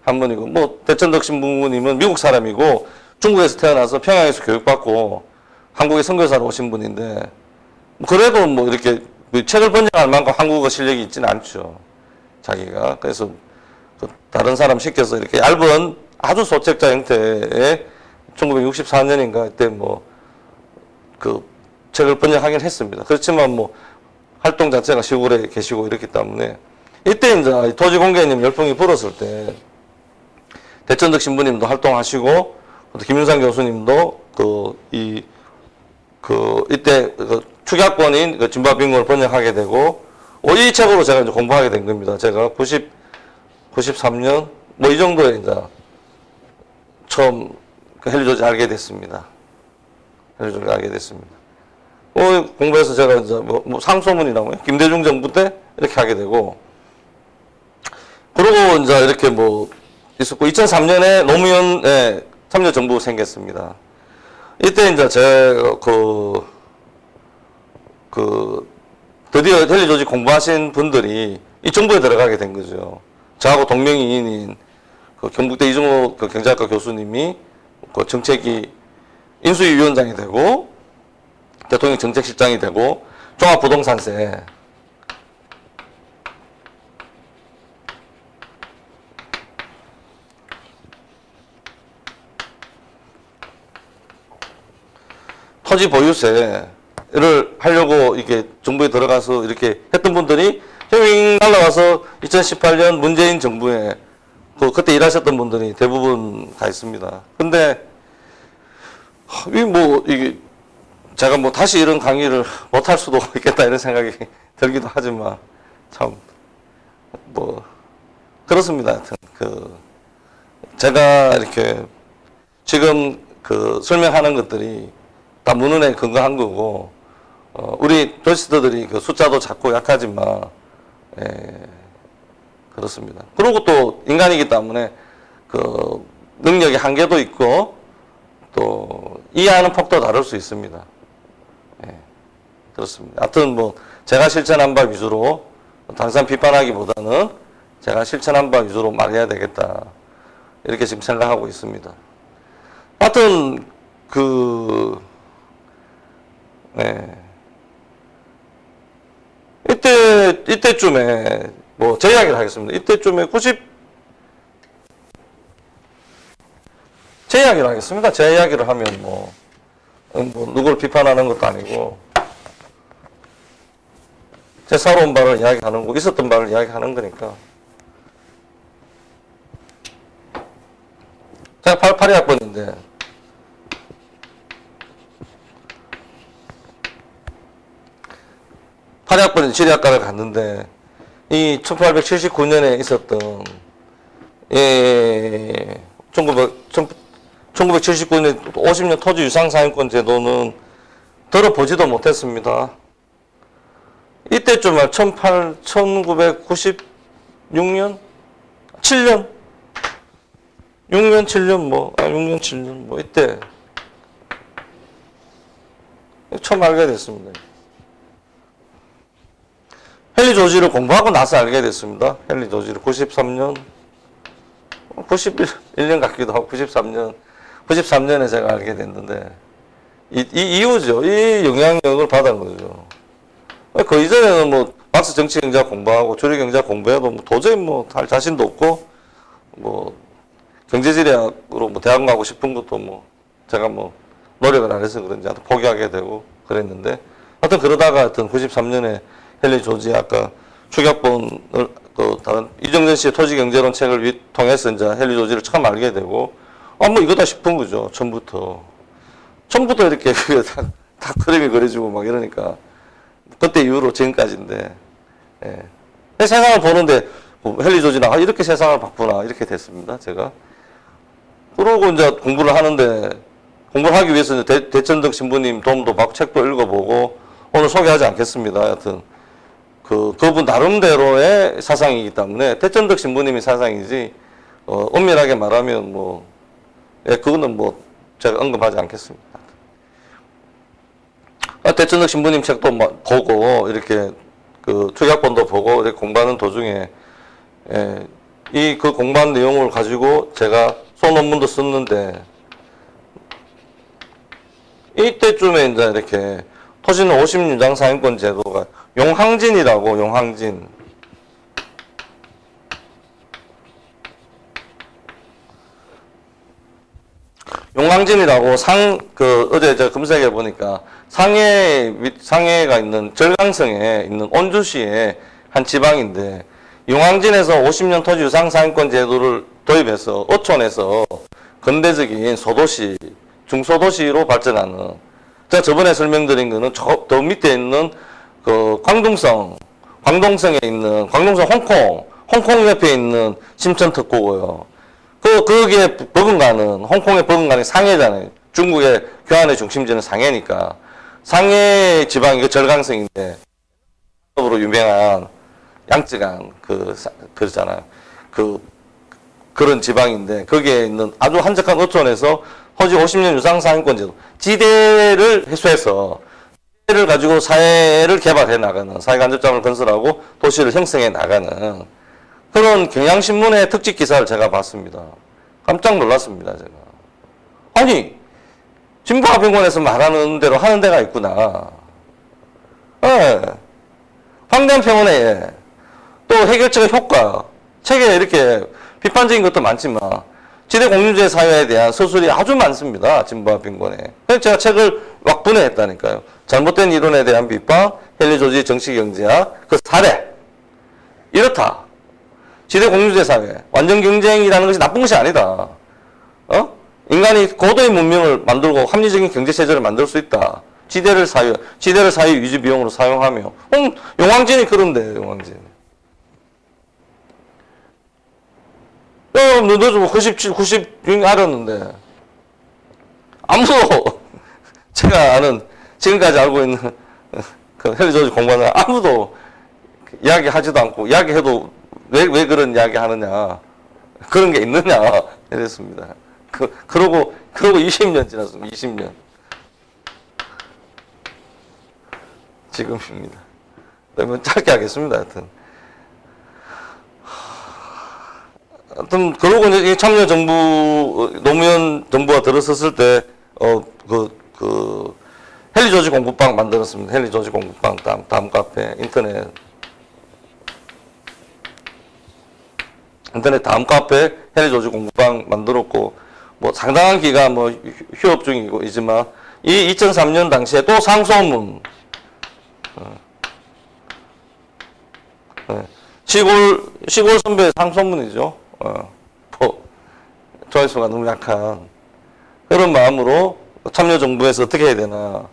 한문이고 뭐 대천덕 신부님은 미국 사람이고 중국에서 태어나서 평양에서 교육받고 한국에 선교사로 오신 분인데 그래도 뭐 이렇게 책을 번역할 만큼 한국어 실력이 있지는 않죠. 자기가 그래서 다른 사람 시켜서 이렇게 얇은 아주 소책자 형태의 1964년인가 그때 뭐 그 책을 번역하긴 했습니다. 그렇지만 뭐 활동 자체가 시골에 계시고 이렇기 때문에 이때 이제 토지공개님 열풍이 불었을 때 대천덕 신부님도 활동하시고 김윤상 교수님도 이때 축약본인 진바빙고를 번역하게 되고 이 책으로 제가 이제 공부하게 된 겁니다. 제가 93년 뭐 이 정도에 이제 처음 헨리 조지 알게 됐습니다. 헨리 조지를 알게 됐습니다. 공부해서 제가 이제 뭐 상소문이라고 해요. 김대중 정부 때 이렇게 하게 되고 그러고 이제 이렇게 뭐 있었고 2003년에 노무현의 참여정부 생겼습니다. 이때 이제 제가 드디어 헨리 조지 공부하신 분들이 이 정부에 들어가게 된 거죠. 저하고 동명이인인 경북대 이종호 경제학과 교수님이 정책위 인수위 위원장이 되고 대통령 정책실장이 되고 종합부동산세 토지 보유세를 하려고 이게 정부에 들어가서 이렇게 했던 분들이 휙 날라와서 2018년 문재인 정부에 그때 일하셨던 분들이 대부분 가 있습니다. 근데 이게 제가 뭐 다시 이런 강의를 못할 수도 있겠다 이런 생각이 들기도 하지만 참 뭐 그렇습니다. 하여튼 제가 이렇게 지금 설명하는 것들이 다 문헌에 근거한 거고 우리 도시스터들이 숫자도 작고 약하지만 그렇습니다. 그리고 또 인간이기 때문에 능력의 한계도 있고 또 이해하는 폭도 다를 수 있습니다. 그렇습니다. 하여튼 뭐 제가 실천한 바 위주로 당장 비판하기보다는 제가 실천한 바 위주로 말해야 되겠다 이렇게 지금 생각하고 있습니다. 하여튼 이때쯤에 뭐 제 이야기를 하겠습니다. 이때쯤에 제 이야기를 하겠습니다. 제 이야기를 하면 뭐 누구를 비판하는 것도 아니고 제 살아온 바를 이야기하는 거, 있었던 바를 이야기하는 거니까. 제가 82학번인데 파리학번에 지리학과를 갔는데 이 1879년에 있었던 1979년 50년 토지 유상사용권 제도는 들어보지도 못했습니다. 이때쯤 1996년 7년 6년 7년 뭐 이때 처음 알게 됐습니다. 헨리 조지를 공부하고 나서 알게 됐습니다. 헨리 조지를 91년 같기도 하고 93년에 제가 알게 됐는데 이 이유죠. 이 영향력을 받은 거죠. 그 이전에는 뭐 박스 정치경제학 공부하고 조리경제학 공부해도 뭐 도저히 뭐 할 자신도 없고 뭐 경제지리학으로 뭐 대학 가고 싶은 것도 뭐 제가 뭐 노력을 안 해서 그런지 포기하게 되고 그랬는데 하여튼 그러다가 하여튼 93년에 헨리 조지 아까 축약본을 다른 이정전 씨의 토지경제론 책을 통해서 이제 헨리 조지를 처음 알게 되고 뭐 이거다 싶은 거죠. 처음부터. 처음부터 이렇게 다 그림이 그려지고 막 이러니까 그때 이후로 지금까지인데, 예. 세상을 보는데 헨리 조지나 이렇게 세상을 봤구나 이렇게 됐습니다. 제가 그러고 이제 공부를 하는데 공부를 하기 위해서 대천덕 신부님 도움도 받고 책도 읽어보고 오늘 소개하지 않겠습니다. 하여튼 그분 나름대로의 사상이기 때문에 대천덕 신부님이 사상이지 엄밀하게 말하면 뭐 예, 그거는 뭐 제가 언급하지 않겠습니다. 대천덕 신부님 책도 보고 이렇게 그 투약본도 보고 이렇게 공부하는 도중에 예, 그 공부한 내용을 가지고 제가 소논문도 썼는데 이때쯤에 이제 이렇게 토지는 50유장 사용권 제도가 용항진이라고 용항진이라고 어제 제가 검색해 보니까 상해가 있는 절강성에 있는 온주시의 한 지방인데 용항진에서 50년 토지 유상 사용권 제도를 도입해서 어촌에서 근대적인 소도시, 중소도시로 발전하는 제가 저번에 설명드린 거는 더 밑에 있는 그 광동성에 있는 홍콩 옆에 있는 심천특구고요. 거기에 홍콩에 버금가는 상해잖아요. 중국의 교환의 중심지는 상해니까. 상해 지방이 그 절강성인데, 으로 유명한 양쯔강, 그러잖아요. 그런 지방인데, 거기에 있는 아주 한적한 어촌에서 토지 50년 유상 사용권 제도, 지대를 해소해서, 지대를 가지고 사회를 개발해 나가는, 사회 간접장을 건설하고 도시를 형성해 나가는, 그런 경향신문의 특집 기사를 제가 봤습니다. 깜짝 놀랐습니다, 제가. 아니, 진보화병원에서 말하는 대로 하는 데가 있구나. 예. 황대한 평원에 또 해결책의 효과, 책에 이렇게 비판적인 것도 많지만, 지대 공유제 사회에 대한 서술이 아주 많습니다, 진보화병원에. 그래서 제가 책을 왁분해했다니까요. 잘못된 이론에 대한 비판, 헨리 조지 정치경제학, 그 사례. 이렇다. 지대 공유제 사회, 완전 경쟁이라는 것이 나쁜 것이 아니다. 인간이 고도의 문명을 만들고 합리적인 경제체제를 만들 수 있다. 지대를 사회 유지 비용으로 사용하며. 용왕진이 그런데, 용왕진. 너도 97, 96 알았는데. 아무도, 제가 아는, 지금까지 알고 있는, 헨리 조지 공부하는 아무도 이야기하지도 않고, 이야기해도 왜 그런 이야기 하느냐. 그런 게 있느냐. 이랬습니다. 그러고 20년 지났습니다. 20년. 지금입니다. 그러면 짧게 하겠습니다. 하여튼, 그러고 이제 참여정부, 노무현 정부가 들어섰을 때, 헨리 조지 공부방 만들었습니다. 헨리 조지 공부방, 다음 카페, 인터넷 다음 카페, 헨리 조지 공부방 만들었고, 뭐 상당한 기간 휴업 중이지만, 이 2003년 당시에 또 상소문, 시골 선배 상소문이죠. 조회수가 너무 약한 그런 마음으로 참여정부에서 어떻게 해야 되나.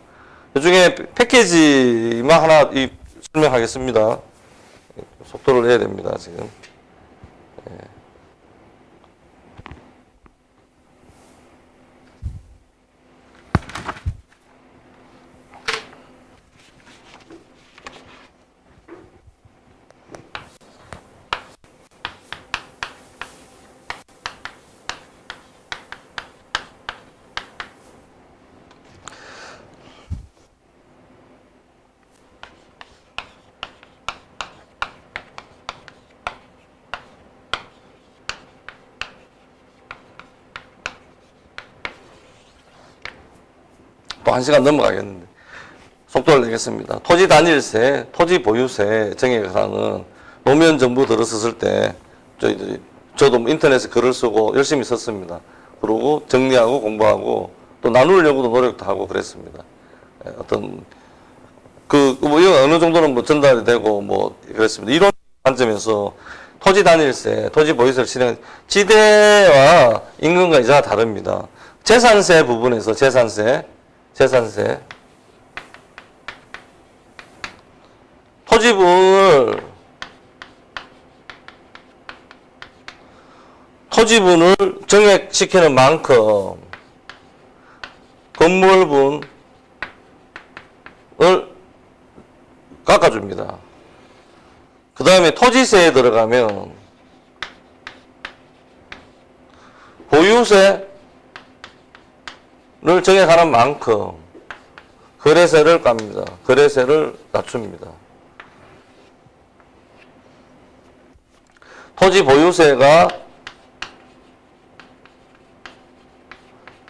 그 중에 패키지만 하나 설명하겠습니다. 속도를 내야 됩니다, 지금. 또 1시간 넘어가겠는데 속도를 내겠습니다. 토지 단일세, 토지 보유세 정액에 관한 노무현 정부 들어섰을 때 저도 인터넷에 글을 쓰고 열심히 썼습니다. 그러고 정리하고 공부하고 또 나누려고도 노력도 하고 그랬습니다. 어떤 어느 정도는 전달이 되고 그랬습니다. 이런 관점에서 토지 단일세, 토지 보유세를 진행, 지대와 인근과 이자가 다릅니다. 재산세 부분에서 재산세, 재산세. 토지분을 증액시키는 만큼 건물분을 깎아줍니다. 그 다음에 토지세에 들어가면 보유세를 증액하는 만큼 거래세를 깝니다. 거래세를 낮춥니다. 토지 보유세가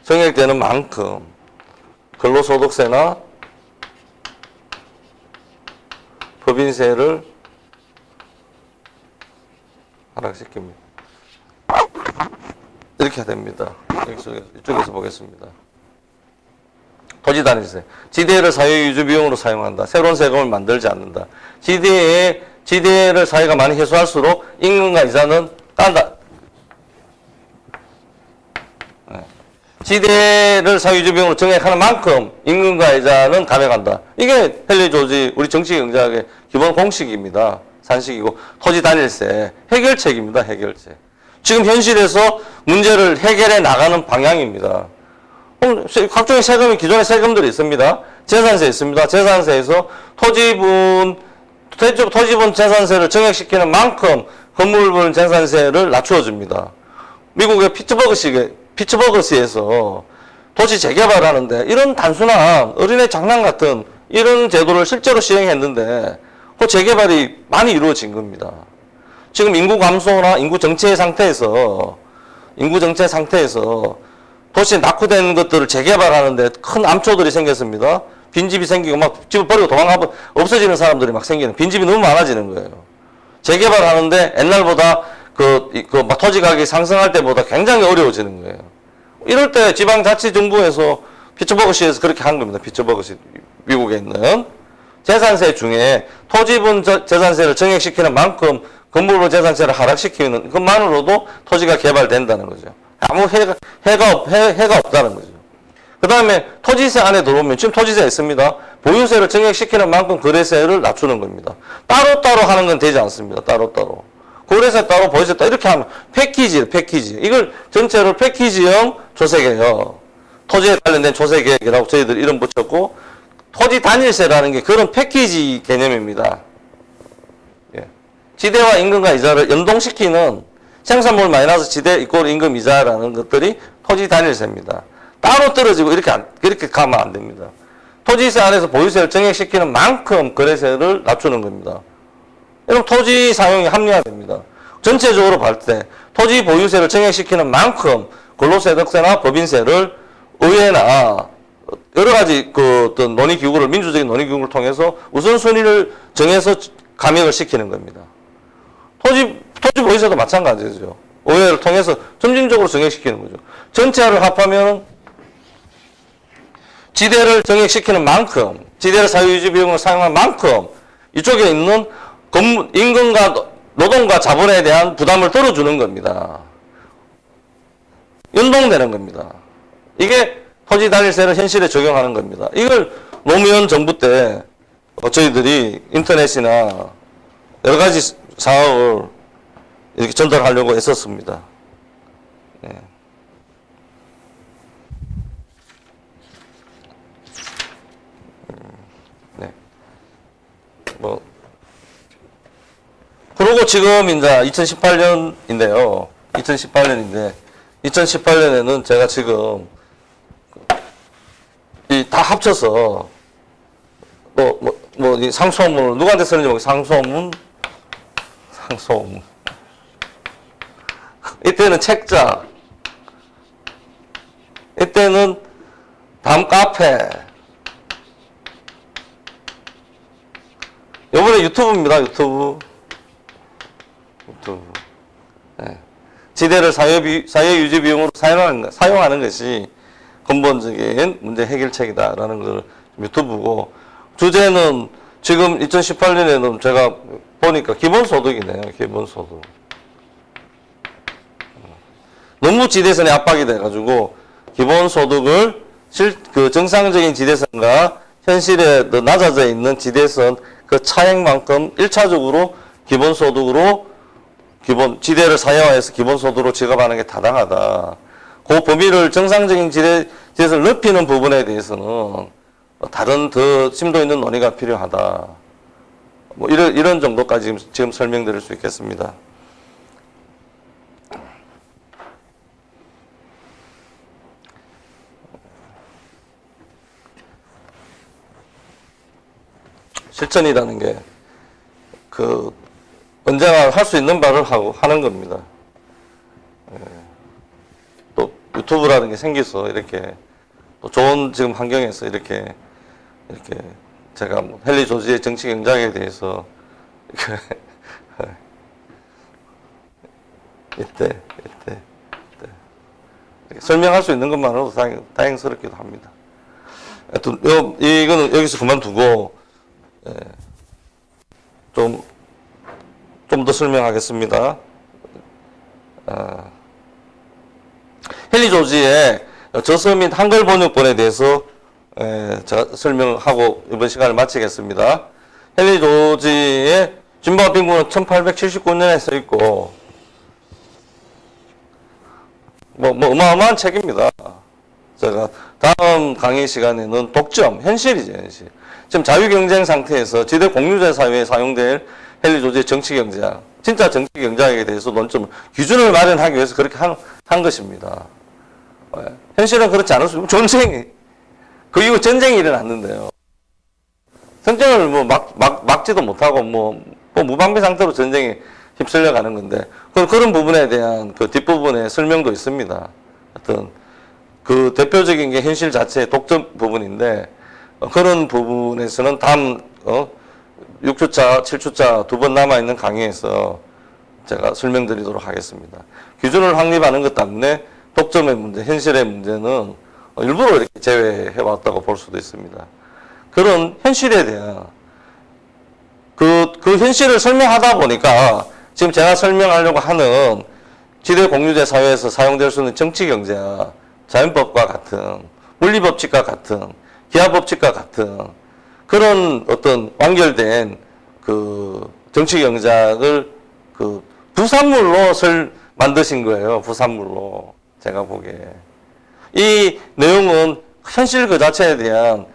증액되는 만큼 근로소득세나 법인세를 하락시킵니다. 이렇게 됩니다. 이쪽에서 보겠습니다. 토지단위세. 지대를 사유유지 비용으로 사용한다. 새로운 세금을 만들지 않는다. 지대를 사유가 많이 해소할수록 임금과 이자는 깐다. 지대를 사유유지 비용으로 정액하는 만큼 임금과 이자는 감액한다. 이게 헨리 조지 우리 정치경제학의 기본 공식입니다. 산식이고 토지단일세 해결책입니다. 해결책. 지금 현실에서 문제를 해결해 나가는 방향입니다. 각종의 세금이 기존의 세금들이 있습니다. 재산세 있습니다. 재산세에서 토지분 재산세를 증액시키는 만큼 건물분 재산세를 낮추어 줍니다. 미국의 피츠버그시에서 도시 재개발하는데 이런 단순한 어린애 장난 같은 이런 제도를 실제로 시행했는데 그 재개발이 많이 이루어진 겁니다. 지금 인구 감소나 인구 정체 상태에서 도시에 낙후된 것들을 재개발하는데 큰 암초들이 생겼습니다. 빈집이 생기고 막 집을 버리고 도망가고 없어지는 사람들이 막 생기는, 빈집이 너무 많아지는 거예요. 재개발하는데 옛날보다 막 토지 가격이 상승할 때보다 굉장히 어려워지는 거예요. 이럴 때 지방자치정부에서 피츠버그시에서 그렇게 한 겁니다. 피츠버그시 미국에 있는 재산세 중에 토지분 재산세를 증액시키는 만큼 건물분 재산세를 하락시키는 것만으로도 토지가 개발된다는 거죠. 아무 해가 없다는 거죠. 그 다음에 토지세 안에 들어오면 지금 토지세 있습니다. 보유세를 증액시키는 만큼 거래세를 낮추는 겁니다. 따로따로 하는 건 되지 않습니다. 따로따로. 거래세 따로 보유세 따로 이렇게 하면 패키지. 이걸 전체를 패키지형 조세개혁. 토지에 관련된 조세개혁이라고 저희들 이름 붙였고 토지 단일세라는 게 그런 패키지 개념입니다. 예. 지대와 임금과 이자를 연동시키는 생산물 마이너스 지대 이꼴 임금 이자라는 것들이 토지 단일세입니다. 따로 떨어지고 이렇게 가면 안 됩니다. 토지세 안에서 보유세를 증액시키는 만큼 거래세를 낮추는 겁니다. 이런 토지 사용이 합리화됩니다. 전체적으로 볼 때 토지 보유세를 증액시키는 만큼 근로소득세나 법인세를 의회나 여러 가지 어떤 논의기구를 민주적인 논의기구를 통해서 우선순위를 정해서 감액을 시키는 겁니다. 토지 보유세도 마찬가지죠. 의회를 통해서 점진적으로 증액시키는 거죠. 전체를 합하면 지대를 증액시키는 만큼, 지대를 사유유지 비용으로 사용한 만큼 이쪽에 있는 임금과 노동과 자본에 대한 부담을 덜어주는 겁니다. 연동되는 겁니다. 이게 토지 단일세를 현실에 적용하는 겁니다. 이걸 노무현 정부 때 저희들이 인터넷이나 여러 가지 사업을 이렇게 전달하려고 애썼습니다. 네. 네. 그러고 지금 이제 2018년인데요. 2018년에는 제가 지금 다 합쳐서 이 상소문을 누구한테 쓰는지 모르겠어요. 상소문. 이때는 책자, 이때는 밤 카페, 요번에 유튜브입니다. 유튜브. 네. 지대를 사회유지 비용으로 사용하는 것이 근본적인 문제 해결책이다라는 걸 유튜브고, 주제는 지금 2018년에는 제가 보니까 기본소득이네요. 기본소득. 너무 지대선에 압박이 돼가지고 기본소득을 그 정상적인 지대선과 현실에 더 낮아져 있는 지대선 그 차액만큼 1차적으로 기본소득으로 지대를 사회화해서 기본소득으로 지급하는 게 타당하다. 그 범위를 정상적인 지대선을 넓히는 부분에 대해서는 다른 더 심도 있는 논의가 필요하다. 뭐 이런 정도까지 지금 설명드릴 수 있겠습니다. 실천이라는 게 언제나 할 수 있는 바를 하는 겁니다. 또 유튜브라는 게 생겨서 이렇게 또 좋은 지금 환경에서 이렇게 제가 뭐 헨리 조지의 정치 경작에 대해서 이때 설명할 수 있는 것만으로도 다행스럽기도 합니다. 하여튼 이거는 여기서 그만두고 좀 더 설명하겠습니다. 헨리 조지의 저서 및 한글 번역본에 대해서 제가 설명하고 이번 시간을 마치겠습니다. 헨리 조지의 진보와 빈곤은 1879년에 써 있고 뭐 어마어마한 책입니다. 제가 다음 강의 시간에는 독점, 현실이죠, 현실. 지금 자유경쟁 상태에서 지대 공유제 사회에 사용될 헨리 조지의 정치경제학, 진짜 정치경제학에 대해서 논점, 기준을 마련하기 위해서 그렇게 한 것입니다. 현실은 그렇지 않을 수 있고, 전쟁이, 그 이후 전쟁이 일어났는데요. 전쟁을 뭐 막지도 못하고, 무방비 상태로 전쟁에 휩쓸려 가는 건데, 그런 부분에 대한 그 뒷부분에 설명도 있습니다. 하여튼, 그 대표적인 게 현실 자체의 독점 부분인데, 그런 부분에서는 다음, 6주차, 7주차 두 번 남아있는 강의에서 제가 설명드리도록 하겠습니다. 기준을 확립하는 것 때문에 독점의 문제, 현실의 문제는 일부러 이렇게 제외해왔다고 볼 수도 있습니다. 그런 현실에 대한 그 현실을 설명하다 보니까 지금 제가 설명하려고 하는 지대 공유제 사회에서 사용될 수 있는 정치경제학, 자연법과 같은, 물리법칙과 같은, 기하법칙과 같은 그런 어떤 완결된 그 정치경제학을 그 부산물로 만드신 거예요. 부산물로. 제가 보기에. 이 내용은 현실 그 자체에 대한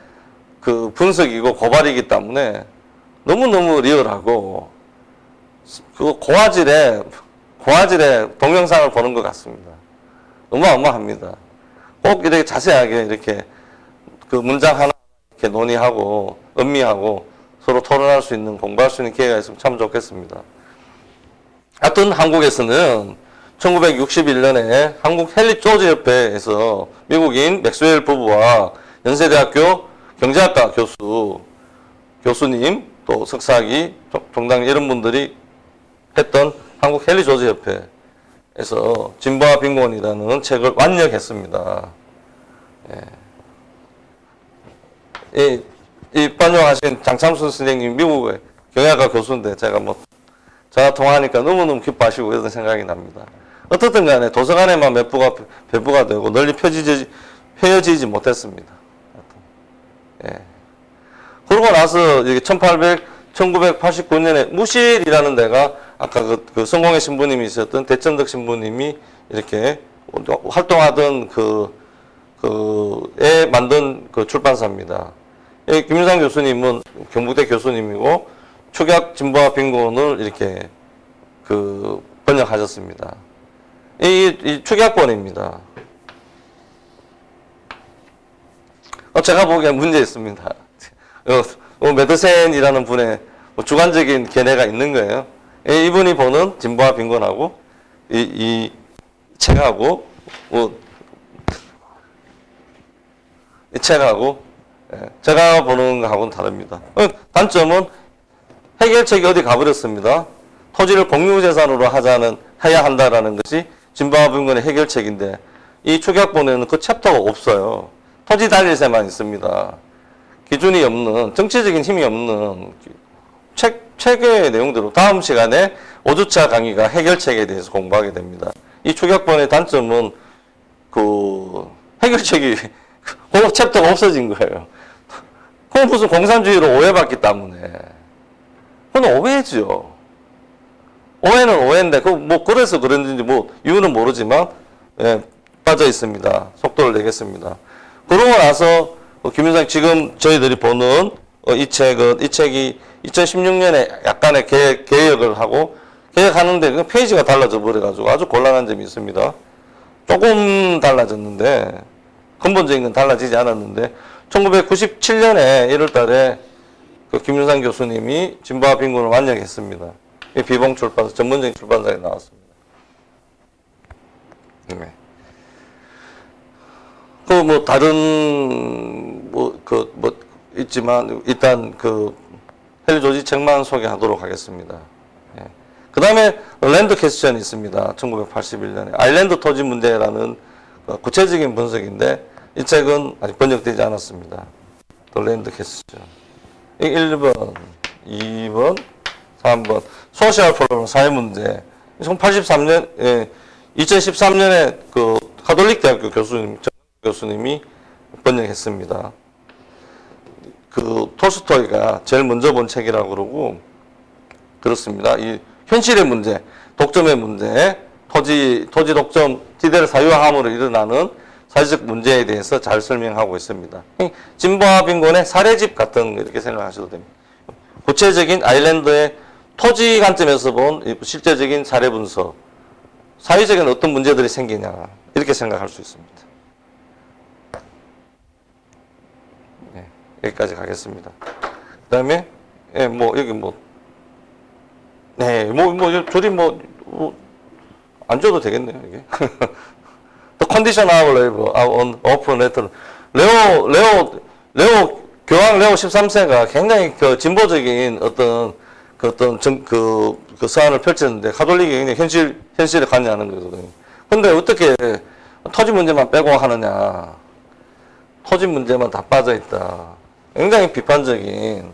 그 분석이고 고발이기 때문에 너무너무 리얼하고 그 고화질의 동영상을 보는 것 같습니다. 어마어마합니다. 꼭 이렇게 자세하게 이렇게 그 문장 하나 이렇게 논의하고 음미하고 서로 토론할 수 있는, 공부할 수 있는 기회가 있으면 참 좋겠습니다. 하여튼 한국에서는 1961년에 한국 헨리 조지 협회에서 미국인 맥스웰 부부와 연세대학교 경제학과 교수님, 또 석사학위, 종당 이런 분들이 했던 한국 헨리 조지 협회에서 진보와 빈곤이라는 책을 완역했습니다. 이 번역하신 장참순 선생님, 미국의 경영학과 교수인데 제가 전화 통화하니까 너무너무 기뻐하시고 이런 생각이 납니다. 어떻든 간에 도서관에만 배부가 되고 널리 펴지지 못했습니다. 그러고 나서 1989년에 무실이라는 데가 아까 그 성공의 신부님이 있었던 대천덕 신부님이 이렇게 활동하던 에 만든 그 출판사입니다. 김윤상 교수님은 경북대 교수님이고 축약 진보와 빈곤을 이렇게 번역하셨습니다. 이 축약본입니다. 제가 보기엔 문제 있습니다. 메드센이라는 분의 주관적인 견해가 있는 거예요. 이분이 보는 진보와 빈곤하고 이 책하고 이 책하고 제가 보는 거하고는 다릅니다. 단점은 해결책이 어디 가버렸습니다. 토지를 공유재산으로 해야 한다라는 것이 진보와 빈곤의 해결책인데 이 축약본에는 그 챕터가 없어요. 토지 달릴세만 있습니다. 기준이 없는, 정치적인 힘이 없는 책의 내용대로 다음 시간에 5주차 강의가 해결책에 대해서 공부하게 됩니다. 이 축약본의 단점은 해결책이 그 챕터가 없어진 거예요. 그건 무슨 공산주의로 오해받기 때문에. 그건 오해죠. 오해는 오해인데, 그래서 그런지 이유는 모르지만, 예, 빠져 있습니다. 속도를 내겠습니다. 그러고 나서, 김윤상 지금 저희들이 보는, 이 책이 2016년에 약간의 개혁을 하고, 개혁하는데 그 페이지가 달라져 버려가지고 아주 곤란한 점이 있습니다. 조금 달라졌는데, 근본적인 건 달라지지 않았는데, 1997년에 1월 달에 김윤상 교수님이 진보와 빈곤을 완역했습니다. 비봉 출판사, 전문적인 출판사에 나왔습니다. 네. 다른, 있지만, 일단 헨리 조지 책만 소개하도록 하겠습니다. 예. 그 다음에 랜드 퀘스천이 있습니다. 1981년에. 아일랜드 토지 문제라는 구체적인 분석인데, 이 책은 아직 번역되지 않았습니다. 랜드 퀘스천. 1번, 2번, 3번. 소셜 프로그램, 사회 문제. 1983년, 예, 2013년에 가톨릭대학교 교수님이 번역했습니다. 톨스토이가 제일 먼저 본 책이라고 그러고, 그렇습니다. 이 현실의 문제, 독점의 문제, 토지 독점, 지대를 사유함으로 일어나는 사회적 문제에 대해서 잘 설명하고 있습니다. 진보와 빈곤의 사례집 같은 거 이렇게 생각하셔도 됩니다. 구체적인 아일랜드의 토지 관점에서 본 실제적인 사례 분석, 사회적인 어떤 문제들이 생기냐 이렇게 생각할 수 있습니다. 네, 여기까지 가겠습니다. 그 다음에 여기 줄이 안 줘도 되겠네요, 이게. The condition of labor on open letter. 교황 레오 13세가 굉장히 진보적인 서한을 펼쳤는데, 가톨릭이 굉장히 현실에 관여하는 거거든요. 근데 어떻게 토지 문제만 빼고 하느냐. 토지 문제만 다 빠져있다. 굉장히 비판적인,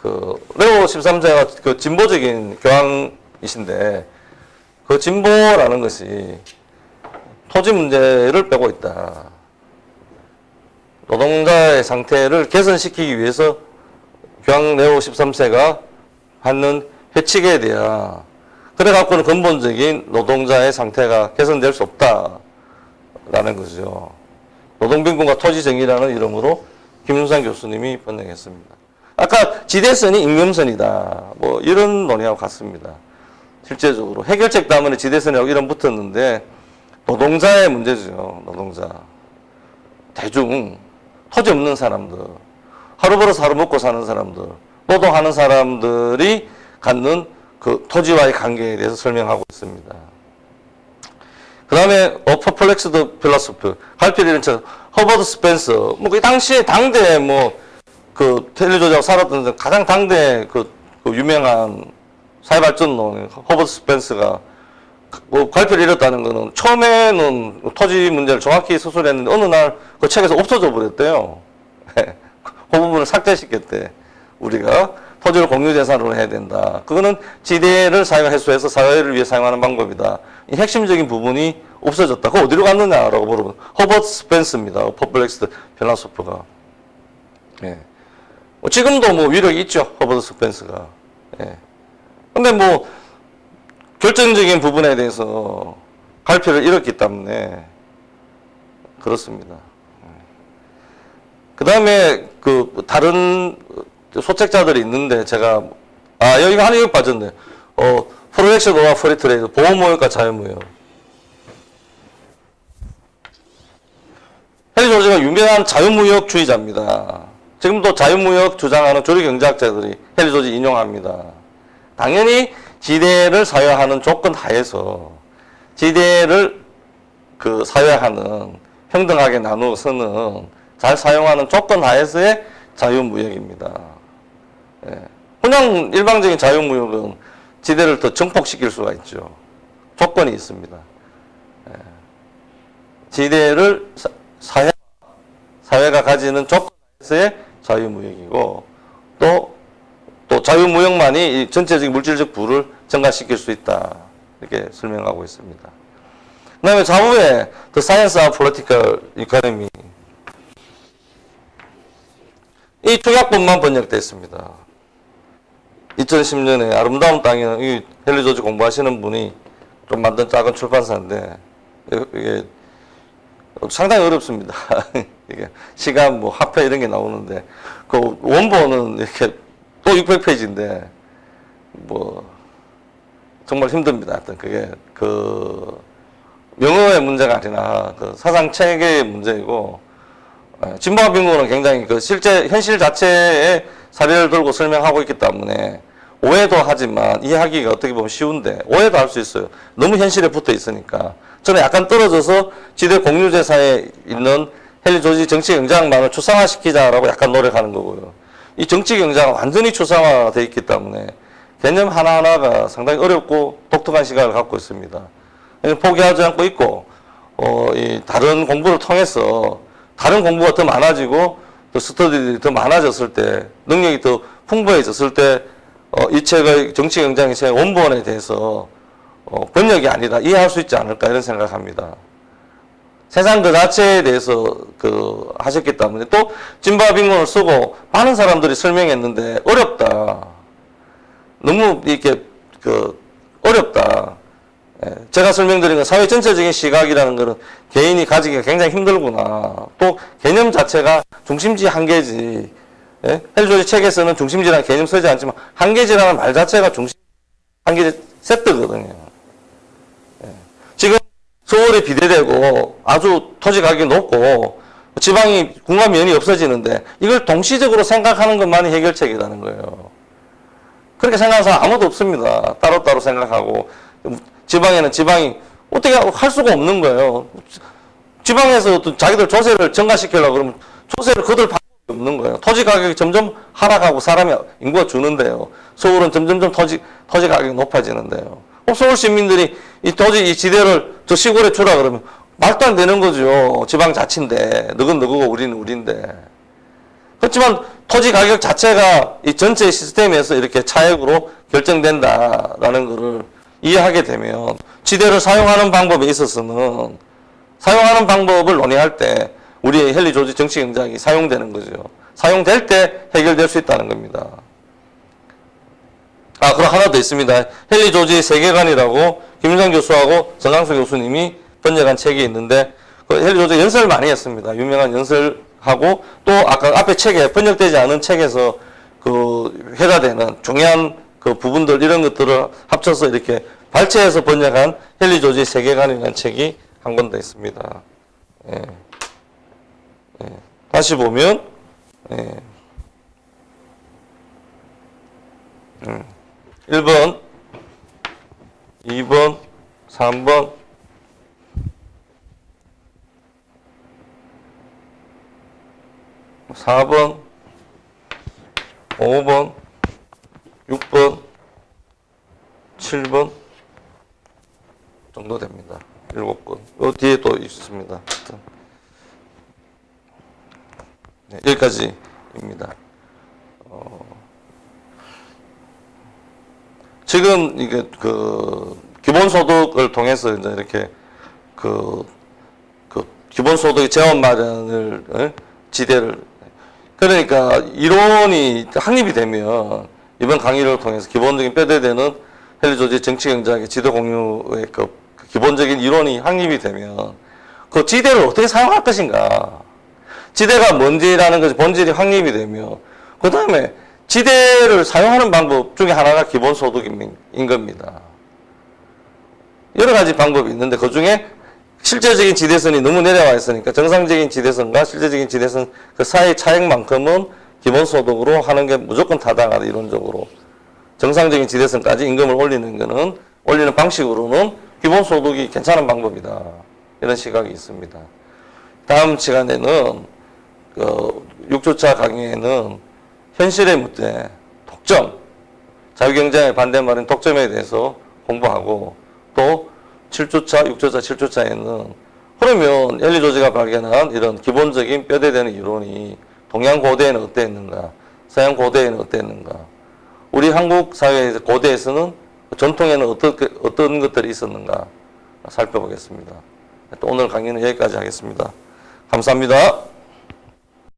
레오 13세가 진보적인 교황이신데, 진보라는 것이 토지 문제를 빼고 있다. 노동자의 상태를 개선시키기 위해서 교황 레오 13세가 하는 회칙에 대한, 그래갖고는 근본적인 노동자의 상태가 개선될 수 없다라는 거죠. 노동빈곤과 토지정의라는 이름으로 김윤상 교수님이 번역했습니다. 아까 지대선이 임금선이다. 이런 논의하고 같습니다. 실제적으로 해결책 다음에 지대선이라고 이름 붙었는데, 노동자의 문제죠. 노동자. 대중, 토지 없는 사람들, 하루 벌어서 하루 먹고 사는 사람들, 노동하는 사람들이 갖는 토지와의 관계에 대해서 설명하고 있습니다. 그 다음에 퍼플렉스드 필로소피, 갈피를 잃은 책, 허버드 스펜서, 그 당시에 당대 헨리 조지하고 살았던 가장 당대 유명한 사회발전론, 허버드 스펜서가 발표를 잃었다는 거는, 처음에는 토지 문제를 정확히 서술했는데 어느 날 그 책에서 없어져 버렸대요. 그 부분을 삭제시켰대. 우리가 토지를 공유재산으로 해야 된다. 그거는 지대를 사용해소해서 사회를 위해 사용하는 방법이다. 이 핵심적인 부분이 없어졌다. 그거 어디로 갔느냐라고 물어보면 허버트 스펜스입니다. 퍼플렉스드 필로소퍼가. 예. 지금도 위력이 있죠. 허버트 스펜스가. 예. 근데 결정적인 부분에 대해서 갈피를 잃었기 때문에 그렇습니다. 그 다음에 다른 소책자들이 있는데 제가 여기가 하나 여기 빠졌네. 프로젝션 오와 프리트레이드, 보호무역과 자유무역. 헨리 조지가 유명한 자유무역주의자입니다. 지금도 자유무역 주장하는 조류경제학자들이 헨리 조지 인용합니다. 당연히 지대를 사유하는 조건 하에서 지대를 사유하는 평등하게 나누어서는 잘 사용하는 조건 하에서의 자유무역입니다. 예. 그냥 일방적인 자유무역은 지대를 더 증폭시킬 수가 있죠. 조건이 있습니다. 예. 지대를 사회가 가지는 조건 하에서의 자유무역이고, 또 자유무역만이 이 전체적인 물질적 부를 증가시킬 수 있다. 이렇게 설명하고 있습니다. 그 다음에 좌우에 The Science of Political Economy, 이 축약본만 번역됐습니다. 2010년에 아름다운 땅이라는 이 헨리 조지 공부하시는 분이 좀 만든 작은 출판사인데 이게 상당히 어렵습니다. 이게 시간 뭐 화폐 이런 게 나오는데 그 원본은 이렇게 또 600페이지인데 뭐 정말 힘듭니다. 하여튼 그게 그 명어의 문제가 아니라 그 사상 체계의 문제이고 진보와 빈곤은 굉장히 그 실제 현실 자체의 사례를 들고 설명하고 있기 때문에 오해도 하지만 이해하기가 어떻게 보면 쉬운데 오해도 할 수 있어요. 너무 현실에 붙어 있으니까. 저는 약간 떨어져서 지대 공유제사에 있는 헨리 조지 정치경장만을 추상화시키자라고 약간 노력하는 거고요. 이 정치경장은 완전히 추상화되어 있기 때문에 개념 하나하나가 상당히 어렵고 독특한 시각을 갖고 있습니다. 포기하지 않고 있고 이 다른 공부를 통해서 다른 공부가 더 많아지고 또 스터디들이 더 많아졌을 때 능력이 더 풍부해졌을 때 이 책의 정치경장의 책 원본에 대해서 번역이 아니라 이해할 수 있지 않을까 이런 생각합니다. 세상 그 자체에 대해서 하셨기 때문에 또 진보와 빈곤을 쓰고 많은 사람들이 설명했는데 어렵다. 너무 이렇게 어렵다. 제가 설명드린 건 사회 전체적인 시각이라는 것은 개인이 가지기가 굉장히 힘들구나. 또 개념 자체가 중심지 한계지. 헨리 조지 책에서는 중심지라는 개념 쓰지 않지만 한계지라는 말 자체가 중심 한계지 세트거든요. 지금 서울이 비대되고 아주 토지 가격이 높고 지방이 군가면이 없어지는데 이걸 동시적으로 생각하는 것만이 해결책이라는 거예요. 그렇게 생각하는 사람 아무도 없습니다. 따로따로 생각하고 지방에는 지방이 어떻게 할 수가 없는 거예요. 지방에서 또 자기들 조세를 증가시키려고 그러면 조세를 거둘 방법이 없는 거예요. 토지 가격이 점점 하락하고 사람이 인구가 주는데요. 서울은 점점점 토지 가격이 높아지는데요. 서울 시민들이 이 지대를 저 시골에 주라 그러면 말도 안 되는 거죠. 지방자치인데 너건 너고 우리는 우리인데. 그렇지만 토지 가격 자체가 이 전체 시스템에서 이렇게 차액으로 결정된다라는 것을 이해하게 되면 지대를 사용하는 방법에 있어서는 사용하는 방법을 논의할 때 우리의 헨리 조지 정치경장이 사용되는 거죠. 사용될 때 해결될 수 있다는 겁니다. 그럼 하나 더 있습니다. 헨리 조지의 세계관이라고 김윤상 교수하고 정강수 교수님이 번역한 책이 있는데 헨리 조지 연설을 많이 했습니다. 유명한 연설하고 또 아까 앞에 책에 번역되지 않은 책에서 회자되는 중요한 부분들 이런 것들을 합쳐서 이렇게 발췌해서 번역한 헨리 조지의 세계관이라는 책이 한 권 더 있습니다. 다시 보면 1번, 2번, 3번, 4번, 5번, 6번, 7번 정도 됩니다. 7건. 요 뒤에 또 있습니다. 네, 여기까지입니다. 지금 이게 기본소득을 통해서 이제 이렇게 기본소득 재원 마련을 지대를 그러니까 이론이 확립이 되면 이번 강의를 통해서 기본적인 뼈대되는 헨리 조지 정치경장의 지대 공유의 기본적인 이론이 확립이 되면 그 지대를 어떻게 사용할 것인가 지대가 뭔지라는 것이 본질이 확립이 되며 그 다음에 지대를 사용하는 방법 중에 하나가 기본소득인 겁니다. 여러 가지 방법이 있는데 그 중에 실제적인 지대선이 너무 내려와 있으니까 정상적인 지대선과 실제적인 지대선 그 사이의 차액만큼은 기본소득으로 하는 게 무조건 타당하다 이론적으로. 정상적인 지대선까지 임금을 올리는 방식으로는 기본소득이 괜찮은 방법이다. 이런 시각이 있습니다. 다음 시간에는 6주차 강의에는 현실의 문제, 독점, 자유경쟁의 반대말인 독점에 대해서 공부하고 또 7주차, 6주차, 7주차에는 그러면 헨리 조지가 발견한 이런 기본적인 뼈대되는 이론이 동양 고대에는 어땠는가, 서양 고대에는 어땠는가, 우리 한국 사회에서 고대에서는 전통에는 어떤 것들이 있었는가 살펴보겠습니다. 또 오늘 강의는 여기까지 하겠습니다. 감사합니다.